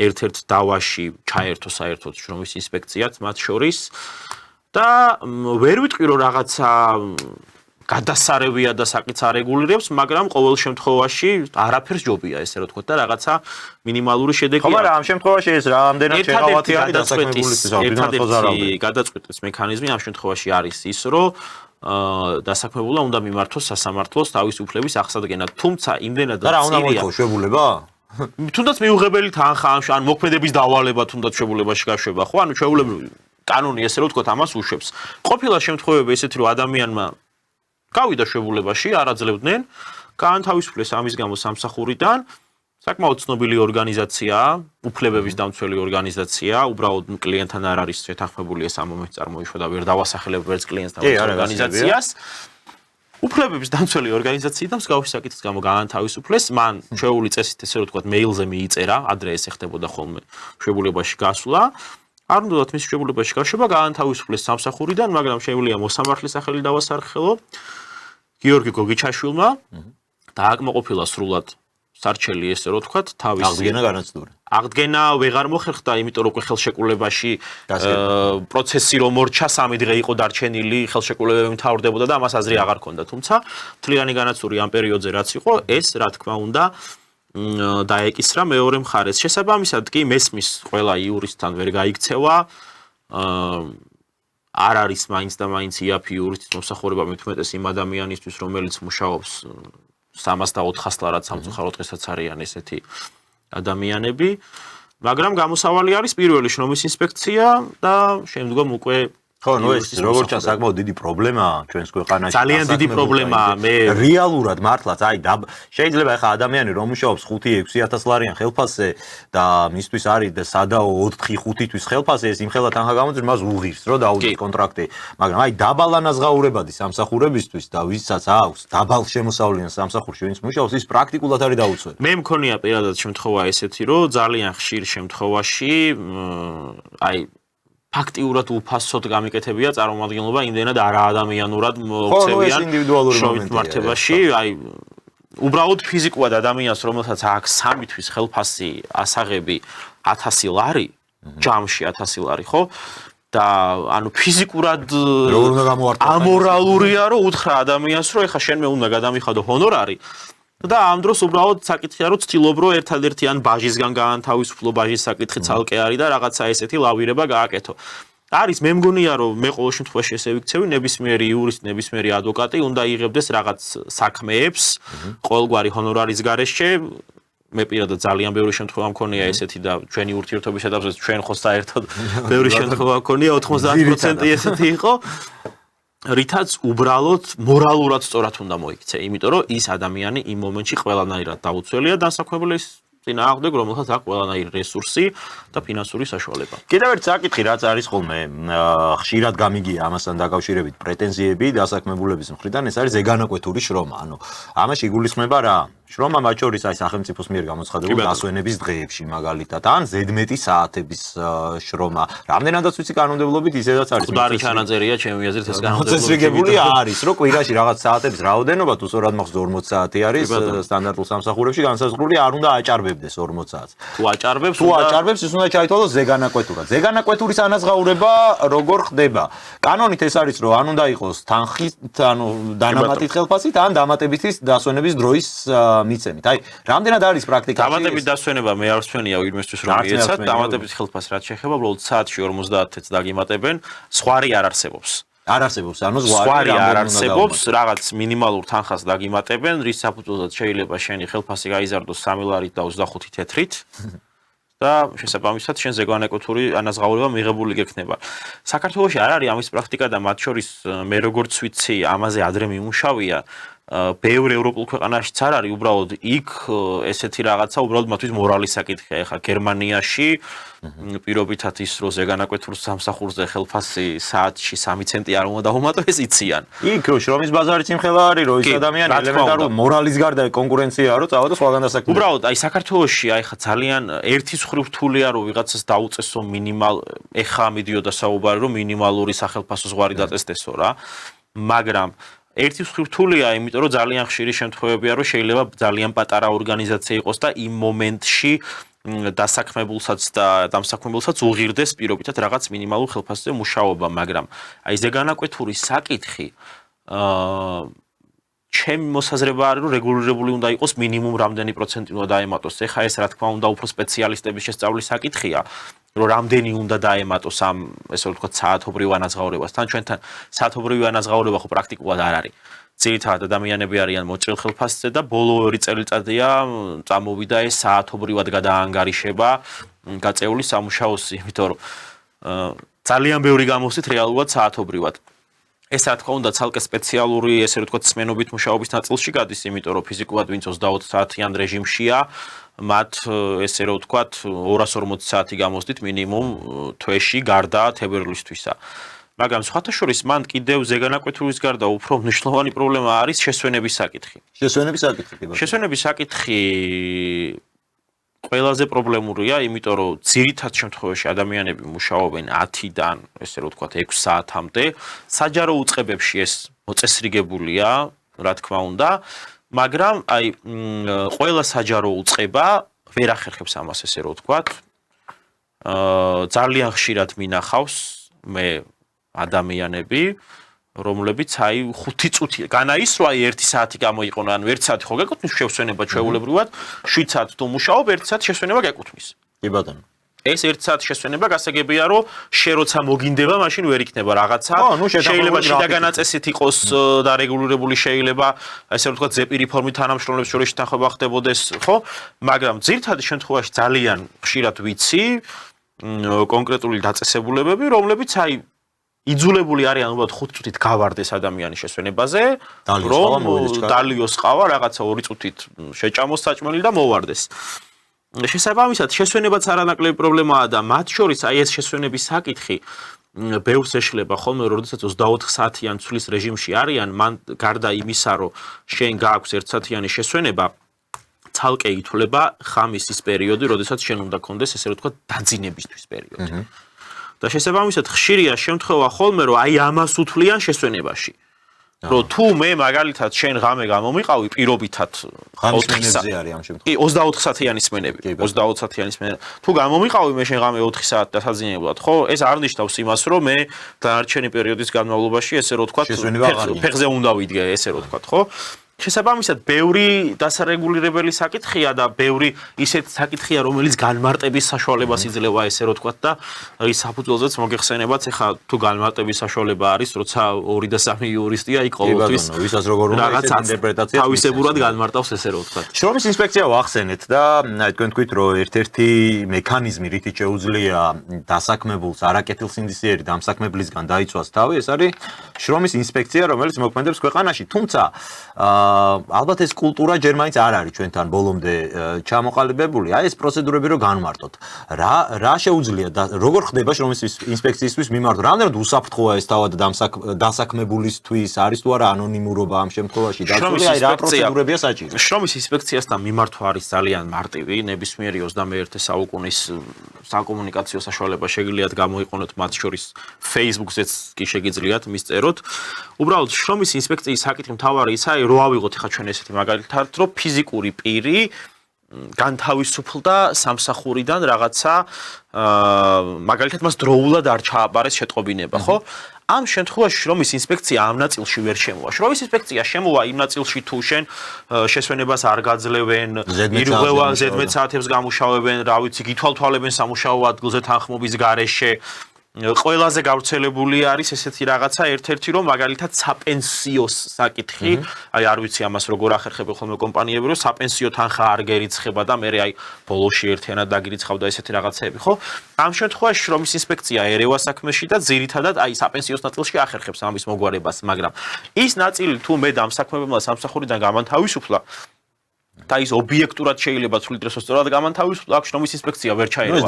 ერთ-ერთ დავაში ჩაერთო საერთოდ შრომის ინსპექციაც მათ შორის და ვერ ვიტყვი რომ რაღაცა გადასარევია და საკითხს არეგულირებს, მაგრამ ყოველ შემთხვევაში არაფერს ჯობია ესე რომ თქვა და რაღაცა მინიმალური შედეგია. ხო, მაგრამ ამ შემთხვევაში ეს რამდენად შეღავათი არის დასაქმებულისთვის, ერთადერთი გადაწყვეტის მექანიზმი ამ შემთხვევაში არის ის, რომ დასაქმებულა უნდა მიმართოს სასამართლოს თავისუფლების აღსადგენად. თუმცა იმდენად და რა უნდა მოიქო შვებულება? თუნდაც მიუღებელი თანხა ან მოქმედების დავალება თუნდაც შვებულებაში გაშვება, ხო? ანუ შვებულები კანონი ესე რომ თქვა ამას უშვებს. ყოფილა შემთხვევები ესეთი რომ ადამიანმა გავიდა შვებულებაში, არ აძლევდნენ, გაანთავისუფლეს ამის გამო სამსახურიდან. საკმაოდ ცნობილი ორგანიზაციაა, უფლებების დამცველი ორგანიზაცია, უბრალოდ კლიენტთან არ არის შეთანხმებული ეს ამ მომენტში წარმოიშვა და ვერ დავასახელებ ვერც კლიენტს და ორგანიზაციას. უფლებების დამცველი ორგანიზაცია და მსგავსი საკითხის გამო გაანთავისუფლეს, მან ჩვეული წესით ესე რომ თქვა მეილზე მიიწერა, ადრე ეს ეხდებოდა ხოლმე შვებულებაში გასვლა. არ უნდათ მის შვებულებაში გაშვება, გაანთავისუფლეს სამსახურიდან, მაგრამ შეუძლია მოსამართლის სახელი დავასარხელო გიორგი გოგიჩაშვილმა და აკმაყოფილა სრულად სარჩელი ესე რომ თქვა თავის აღდგენა განაცდურა. აღდგენა ვეღარ მოხერხდა, იმიტომ რომ ხელშეკრულებაში პროცესი რომ მორჩა 3 დღე იყო დარჩენილი, ხელშეკრულებები მთავრდებოდა და ამას აზრი აღარ ჰქონდა. თუმცა თლიანი განაცური ამ პერიოდზე რაც იყო, ეს რა თქმა უნდა დაეკისრა მეორე მხარეს. შესაბამისად კი მესმის ყველა იურისტთან ვერ გაიქცევა. არ არის მაინც და მაინც იაფი იურისტის მომსახურება მithumetes იმ ადამიანისთვის, რომელიც მუშაობს 300-400 ლარად სამწუხაროდ დღესაც არიან ესეთი ადამიანები, მაგრამ გამოსავალი არის პირველი შრომის ინსპექცია და შემდგომ უკვე ხო, ნუ ეს როგორც ჩანს საკმაოდ დიდი პრობლემაა ჩვენს ქვეყანაში. ძალიან დიდი პრობლემაა. მე რეალურად მართლაც აი შეიძლება ახლა ადამიანი რომ მუშაობს 5-6 ლარიან ხელფასზე და მისთვის არის და სადაო 4-5 თვის ხელფასზე ეს იმ ხელა თანხა გამოდის მას უღირს რომ დაუძის კონტრაქტი. მაგრამ აი დაბალანაზღაურებადი სამსახურებისთვის და ვისაც აქვს დაბალ შემოსავლიან სამსახურში ვინც მუშაობს ის პრაქტიკულად არის დაუცველი. მე მქონია პირადად შემთხვევა ესეთი რომ ძალიან ხშირ შემთხვევაში აი ფაქტიურად უფასოდ გამიკეთებია წარმომადგენლობა იმდენად არაადამიანურად მოქცევიან შრომით მართებაში, აი უბრალოდ ფიზიკურად ადამიანს რომელსაც აქვს 3 თვის ხელფასი ასაღები 1000 ლარი, ჯამში 1000 ლარი, ხო? და ანუ ფიზიკურად ამორალურია რომ უთხრა ადამიანს რომ ეხა შენ მე უნდა გადამიხადო ჰონორარი და ამ დროს უბრალოდ საკითხია რომ ცდილობ რომ ერთადერთი ან ბაჟისგან გაანთავისუფლო ბაჟის საკითხი ცალკე არის და რაღაცა ესეთი ლავირება გააკეთო. არის მე მგონია რომ მე ყოველ შემთხვევაში ესე ვიქცევი ნებისმიერი იურისტი, ნებისმიერი ადვოკატი უნდა იღებდეს რაღაც საქმეებს ყოველგვარი ჰონორარის გარეშე. მე პირადად ძალიან ბევრი შემთხვევა მქონია ესეთი და ჩვენი ურთიერთობის ეტაპზე ჩვენ ხო საერთოდ ბევრი შემთხვევა მქონია 90% ესეთი იყო. რითაც უბრალოდ მორალურად სწორად უნდა მოიქცე, იმიტომ რომ ის ადამიანი იმ მომენტში ყველანაირად დაუცველია დასაქმებლის წინააღმდეგ, რომელსაც აქვს ყველანაირი რესურსი და ფინანსური საშუალება. კიდევ ერთ საკითხი რაც არის ხოლმე ხშირად გამიგია ამასთან დაკავშირებით პრეტენზიები დასაქმებულების მხრიდან, ეს არის ზეგანაკვეთური შრომა. ანუ ამაში იგულისხმება რა? შრომა მათ შორის აი სახელმწიფოს მიერ გამოცხადებულ დასვენების დღეებში მაგალითად ან ზედმეტი საათების შრომა. რამდენადაც ვიცი კანონმდებლობით ისედაც არის. მკვდარი ჩანაწერია ჩემი აზრით ეს კანონმდებლობით. მოწესრიგებული არის, რომ კვირაში რაღაც საათების რაოდენობა თუ სწორად მახსოვს 40 საათი არის სტანდარტულ სამსახურებში განსაზღვრული, არ უნდა აჭარბებდეს 40 საათს. თუ აჭარბებს, ის უნდა ჩაითვალოს ზეგანაკვეთურად. ზეგანაკვეთურის ანაზღაურება როგორ ხდება? კანონით ეს არის, რომ ან უნდა იყოს თანხით, ანუ დანამატით ხელფასით, ან დამატებითი დასვენების დროის მიცემით. აი, რამდენად არის პრაქტიკაში? დამატებით დასვენება მე არ ვსვენია ვინმესთვის რომ მიეცათ, დამატებით ხელფასს რაც შეეხება, უბრალოდ საათში 50 წუთს დაგიმატებენ, სხვარი არ არსებობს. არ არსებობს, ანუ ზღვარი არ არსებობს, რაღაც მინიმალურ თანხას დაგიმატებენ, რის საფუძველზეც შეიძლება შენი ხელფასი გაიზარდოს 3 ლარით და 25 თეთრით. და შესაბამისად შენ ზეგანაკვეთური ანაზღაურება მიღებული გექნება. საქართველოში არ არის ამის პრაქტიკა და მათ შორის მე როგორც ვიცი, ამაზე ადრე მიმუშავია. ბევრ ევროპულ ქვეყანაშიც არ არის, უბრალოდ იქ ესეთი რაღაცა უბრალოდ მათთვის მორალის საკითხია. ეხლა გერმანიაში პირობითად ის რო ზეგანაკვეთურ სამსახურზე ხელფასი საათში 3 ცენტი არ უნდა დაუმატო, ეს იციან. იქ შრომის ბაზარი სიმხელა არის, რომ ის ადამიანი ელემენტარულ მორალის გარდა კონკურენციაა, რომ წავა და სხვაგან დასაქმებია. უბრალოდ აი საქართველოში აი ხა ძალიან ერთის მხრივ რთულია რომ ვიღაცას დაუწესო მინიმალ ეხა მიდიოდა საუბარი რომ მინიმალური სახელფასო ზღვარი დაწესდესო რა. მაგრამ ერთი მხრივ რთულია, იმიტომ რომ ძალიან ხშირი შემთხვევებია, რომ შეიძლება ძალიან პატარა ორგანიზაცია იყოს და იმ მომენტში დასაქმებულსაც და დამსაქმებულსაც უღირდეს პირობითად რაღაც მინიმალურ ხელფასზე მუშაობა, მაგრამ აი ზეგანაკვეთური საკითხი ჩემი მოსაზრება არის, რომ რეგულირებული უნდა იყოს მინიმუმ რამდენი პროცენტი უნდა დაემატოს. ეხა ეს რა თქმა უნდა უფრო სპეციალისტების შესწავლის საკითხია, რომ რამდენი უნდა დაემატოს ამ ესე რომ ვთქვათ საათობრივ ანაზღაურებას. თან ჩვენთან საათობრივი ანაზღაურება ხო პრაქტიკულად არ არის. ძირითადად ადამიანები არიან მოჭრილ ხელფასზე და ბოლო 2 წელიწადია წამოვიდა ეს საათობრივად გადაანგარიშება გაწეული სამუშაოსი, იმიტომ რომ ძალიან ბევრი გამოსით რეალურად საათობრივად. ეს რა თქმა უნდა ცალკე სპეციალური ესე რომ ვთქვათ სმენობით მუშაობის ნაწილში გადის, იმიტომ რომ ფიზიკურად ვინც 20 საათიან რეჟიმშია, მათ ესე რომ ვთქვათ 240 საათი გამოსდით მინიმუმ თვეში გარდა თებერვლისთვისა. მაგრამ სხვათა შორის მან კიდევ ზეგანაკვეთურის გარდა უფრო მნიშვნელოვანი პრობლემა არის შესვენების საკითხი. შესვენების საკითხი ყველაზე პრობლემურია, იმიტომ რომ ძირითად შემთხვევაში ადამიანები მუშაობენ 10-დან, ესე რომ ვთქვათ 6 საათამდე. საჯარო უწყებებში ეს მოწესრიგებულია, რა თქმა უნდა, მაგრამ აი ყველა საჯარო უწყება ვერ ახერხებს ამას, ესე რომ ვთქვათ. ძალიან ხშირად მინახავს მე ადამიანები, რომლებიც აი 5 წუთი განაისრვა 1 საათი გამოიყონა, ანუ 1 საათი ხო გეკუთვნის შესვენება ჩვეულებრივად, 7 საათი თუ მუშაობ, 1 საათი შესვენება გეკუთვნის. კი ბატონო. ეს 1 საათი შესვენება გასაგებია, რომ შე როცა მოგინდება, მაშინ ვერ იქნება რაღაცა. შეიძლება შიდა განაწესით იყოს და რეგულირებული შეიძლება, ესე რომ ვთქვათ, ზეპირი ფორმით თანამშრომლებს შორის თანხმობა ხდებოდეს, ხო? მაგრამ ძირითადად შემთხვევაში ძალიან ხშირად ვიცი კონკრეტული დაწესებულებები, რომლებიც აი იძულებული არიან უბრალოდ 5 წუთით გავარდეს ადამიანის შესვენებაზე, რომ დალიოს ყავა, რაღაცა 2 წუთით შეჭამოს საჭმელი და მოვარდეს. შესაბამისად, შესვენებაც არანაკლები პრობლემაა და მათ შორის აი ეს შესვენების საკითხი ბევრს ეშლება ხოლმე, როდესაც 24 საათიან ცვლის რეჟიმში არიან, მან გარდა იმისა, რომ შენ გააქვს 1 საათიანი შესვენება, ცალკე ითვლება ხამისის პერიოდი, როდესაც შენ უნდა კონდეს ესე რომ ვთქვათ დაძინებისთვის პერიოდი. და შესაბამისად ხშირია შემთხვევა ხოლმე, რომ აი ამას უთვლიან შესვენებაში. რომ თუ მე მაგალითად შენ ღამე გამომიყავი პირობითად 4 საათი არის ამ შემთხვევაში. 24 საათიანი სმენები, 20 საათიანი სმენები. თუ გამომიყავი მე შენ ღამე 4 საათი დასაძინებლად, ხო? ეს არ ნიშნავს იმას, რომ მე დანარჩენი პერიოდის განმავლობაში ესე რომ ვთქვათ ფეხზე უნდა ვიდგე, ესე რომ ვთქვათ, ხო? შესაბამისად, ბევრი დასარეგულირებელი საკითხია და ბევრი ისეთი საკითხია, რომელიც განმარტების საშუალებას იძლევა, ესე რომ ვთქვათ და ის საფუძველზეც მოგეხსენებათ, ეხლა თუ განმარტების საშუალება არის, როცა 2 და 3 იურისტია იქ ყოველთვის ვისაც როგორ უნდა რაღაც ინტერპრეტაცია თავისებურად განმარტავს, ესე რომ ვთქვათ. შრომის ინსპექცია ვახსენეთ და თქვენ თქვით, რომ ერთ-ერთი მექანიზმი, რითიც შეუძლია დასაქმებულს არაკეთილსინდისიერი დამსაქმებლისგან დაიცვას თავი, ეს არის შრომის ინსპექცია, რომელიც მოქმედებს ქვეყანაში, თუმცა ალბათ ეს კულტურა ჯერ მაინც არ არის ჩვენთან ბოლომდე ჩამოყალიბებული. აი ეს პროცედურები რო განმარტოთ. რა შეუძლია და როგორ ხდება შრომის ინსპექციისთვის მიმართვა? რამდენად უსაფრთხოა ეს თავად დასაქმებულისთვის, არის თუ არა ანონიმურობა ამ შემთხვევაში? დაწული აი რა პროცედურებია საჭირო? შრომის ინსპექციასთან მიმართვა არის ძალიან მარტივი. ნებისმიერი 21 საუკუნის საკომუნიკაციო საშუალება შეგიძლიათ გამოიყენოთ, მათ შორის Facebook-ზეც კი შეგიძლიათ მისწეროთ. უბრალოდ შრომის ინსპექციის საკითხი მთავარი ისაა, რომ ავიღოთ ახლა ჩვენ ესეთი მაგალითად, რომ ფიზიკური პირი განთავისუფლდა სამსახურიდან რაღაცა მაგალითად მას დროულად არ ჩააბარეს შეტყობინება, ხო? ამ შემთხვევაში შრომის ინსპექცია ამ ნაწილში ვერ შემოვა. შრომის ინსპექცია შემოვა იმ ნაწილში, თუ შენ შესვენებას არ გაძლევენ, ირღვევა ზედმეტ საათებს გამუშავებენ, რა ვიცი, გითვალთვალებენ სამუშაო ადგილზე თანხმობის გარეშე. ყველაზე გავრცელებული არის ესეთი რაღაცა ერთ-ერთი რომ მაგალითად საპენსიო საკითხი, აი არ ვიცი ამას როგორ ახერხებენ ხოლმე კომპანიები, რომ საპენსიო თანხა არ გერიცხება და მე აი ბოლოში ერთიანად დაგირიცხავდა ესეთი რაღაცები, ხო? ამ შემთხვევაში შრომის ინსპექცია ერევა საქმეში და ძირითადად აი საპენსიოს ნაწილში ახერხებს ამის მოგვარებას, მაგრამ ის ნაწილი თუ მე დამსაქმებელმა სამსახურიდან გამანთავისუფლა და ის ობიექტურად შეიძლება თვლით რომ სწორად გამანთავისუფლა, აქ შრომის ინსპექცია ვერ ჩაერევა.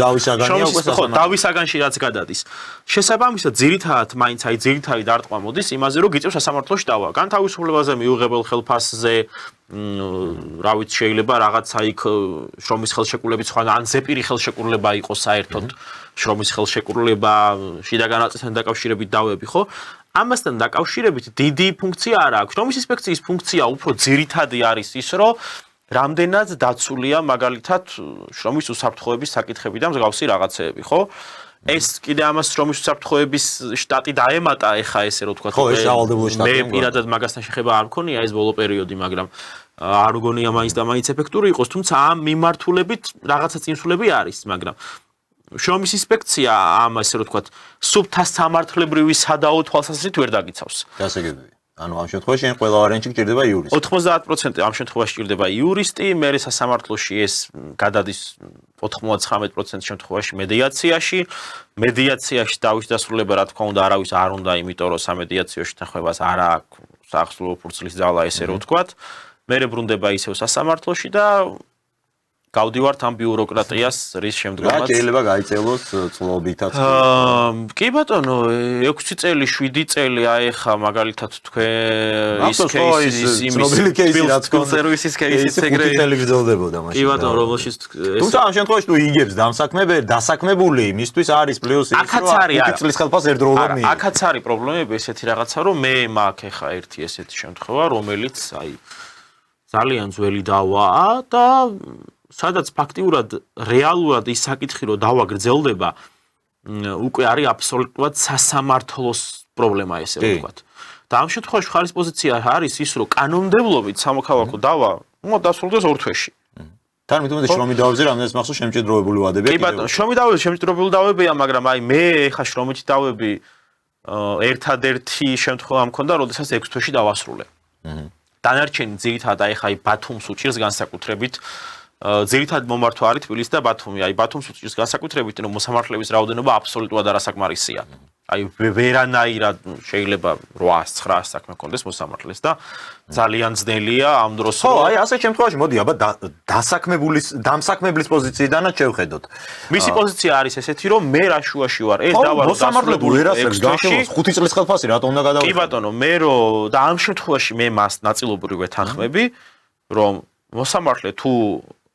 დავის საგანში რაც გადადის. შესაბამისად, ძირითადად მაინც აი ძირითადი დარტყმა მოდის იმაზე, რომ გიწევს სასამართლოში დავა. განთავისუფლებაზე მიუღებელ ხელფასზე, რა ვიცი, შეიძლება რაღაცა იქ შრომის ხელშეკრულებით სხვა ან ზეპირი ხელშეკრულება იყოს საერთოდ შრომის ხელშეკრულება შიდა განაწილთან დაკავშირებით დავები, ხო? ამასთან დაკავშირებით დიდი ფუნქცია არ აქვს. შრომის ინსპექციის ფუნქცია უფრო ძირითადი არის ის, რომ რამდენად დაცულია მაგალითად შრომის უსაფრთხოების საკითხები და მსგავსი რაღაცეები, ხო? ეს კიდე ამას შრომის უსაფრთხოების შტატი დაემატა ეხა ესე რო თქვა. ხო, ეს სავალდებულო შტატია. მე პირადად მაგასთან შეხება არ მქონია ეს ბოლო პერიოდი, მაგრამ არ გონია მაინც და მაინც ეფექტური იყოს, თუმცა ამ მიმართულებით რაღაცა წინსვლები არის, მაგრამ შრომის ინსპექცია ამ ესე რო თქვა სუბთა სამართლებრივი სადაო თვალსაზრისით ვერ დაგიცავს. დასაგებია. ანუ ამ შემთხვევაში ან ყველა ვარიანტში გჭირდება იურისტი. 90% ამ შემთხვევაში გჭირდება იურისტი, მერე სასამართლოში ეს გადადის 99% შემთხვევაში მედიაციაში. მედიაციაში დავის დასრულება რა თქმა უნდა არავის არ უნდა, იმიტომ რომ სამედიაციოში თანხმებას არ აქვს საახსოვრო ფურცლის ძალა ესე რო ვთქვათ. მერე ბრუნდება ისევ სასამართლოში და გავდივართ ამ ბიუროკრატიას რის შემდგომაც. რა შეიძლება გაიწელოს წლობითაც? კი ბატონო, 6 წელი, 7 წელი აი ხა მაგალითად თქვენ ის кейსის ცნობილი кейსი რაც კონსერვისის кейსის ეგრე წელი გრძელდებოდა მაშინ. კი ბატონო, რომელშიც თუმცა ამ შემთხვევაში თუ იგებს დასაქმებული, იმისთვის არის პლუს ის, რომ 5 წლის ხელფასს ერთდროულად მიიღო. აქაც არის პრობლემები ესეთი რაღაცა, რომ მე მაქვს ხა ერთი ესეთი შემთხვევა, რომელიც აი ძალიან ძველი დავაა და სადაც ფაქტიურად რეალურად ის საკითხი რომ დავა გრძელდება უკვე არის აბსოლუტურად სასამართლოს პრობლემა ესე ვთქვათ. და ამ შემთხვევაში ხარის პოზიცია არის ის რომ კანონმდებლობით სამოქალაქო დავა დასრულდეს 2 თვეში. თან მithumetes შრომით დავებზე რამდენიც მახსოვს შემჭიდროებული ვადებია. კი ბატონო, შრომით დავებზე შემჭიდროებული დავებია, მაგრამ აი მე ხა შრომით დავები ერთადერთი შემთხვევა მქონდა, როდესაც 6 თვეში დავასრულე. დანარჩენი ძირითადად აი ხა ბათუმს უჭირს განსაკუთრებით ძირითადად მომართვა არის თბილისი და ბათუმი. აი ბათუმს უჭირს განსაკუთრებით, რომ მოსამართლეების რაოდენობა აბსოლუტურად არასაკმარისია. აი ვერანაირად შეიძლება 800-900 საქმე კონდეს მოსამართლეს და ძალიან ძნელია ამ დროს ხო, აი ასეთ შემთხვევაში მოდი აბა დამსაქმებლის პოზიციიდანაც შევხედოთ. მისი პოზიცია არის ესეთი, რომ მე რა შუაში ვარ, ეს დავა მოსამართლებული ვერასდროს განხილავს 5 წლის ხელფასი რატომ უნდა გადავიხადო? კი ბატონო, მე რომ და ამ შემთხვევაში მე მას ნაწილობრივ ვეთანხმები, რომ მოსამართლე თუ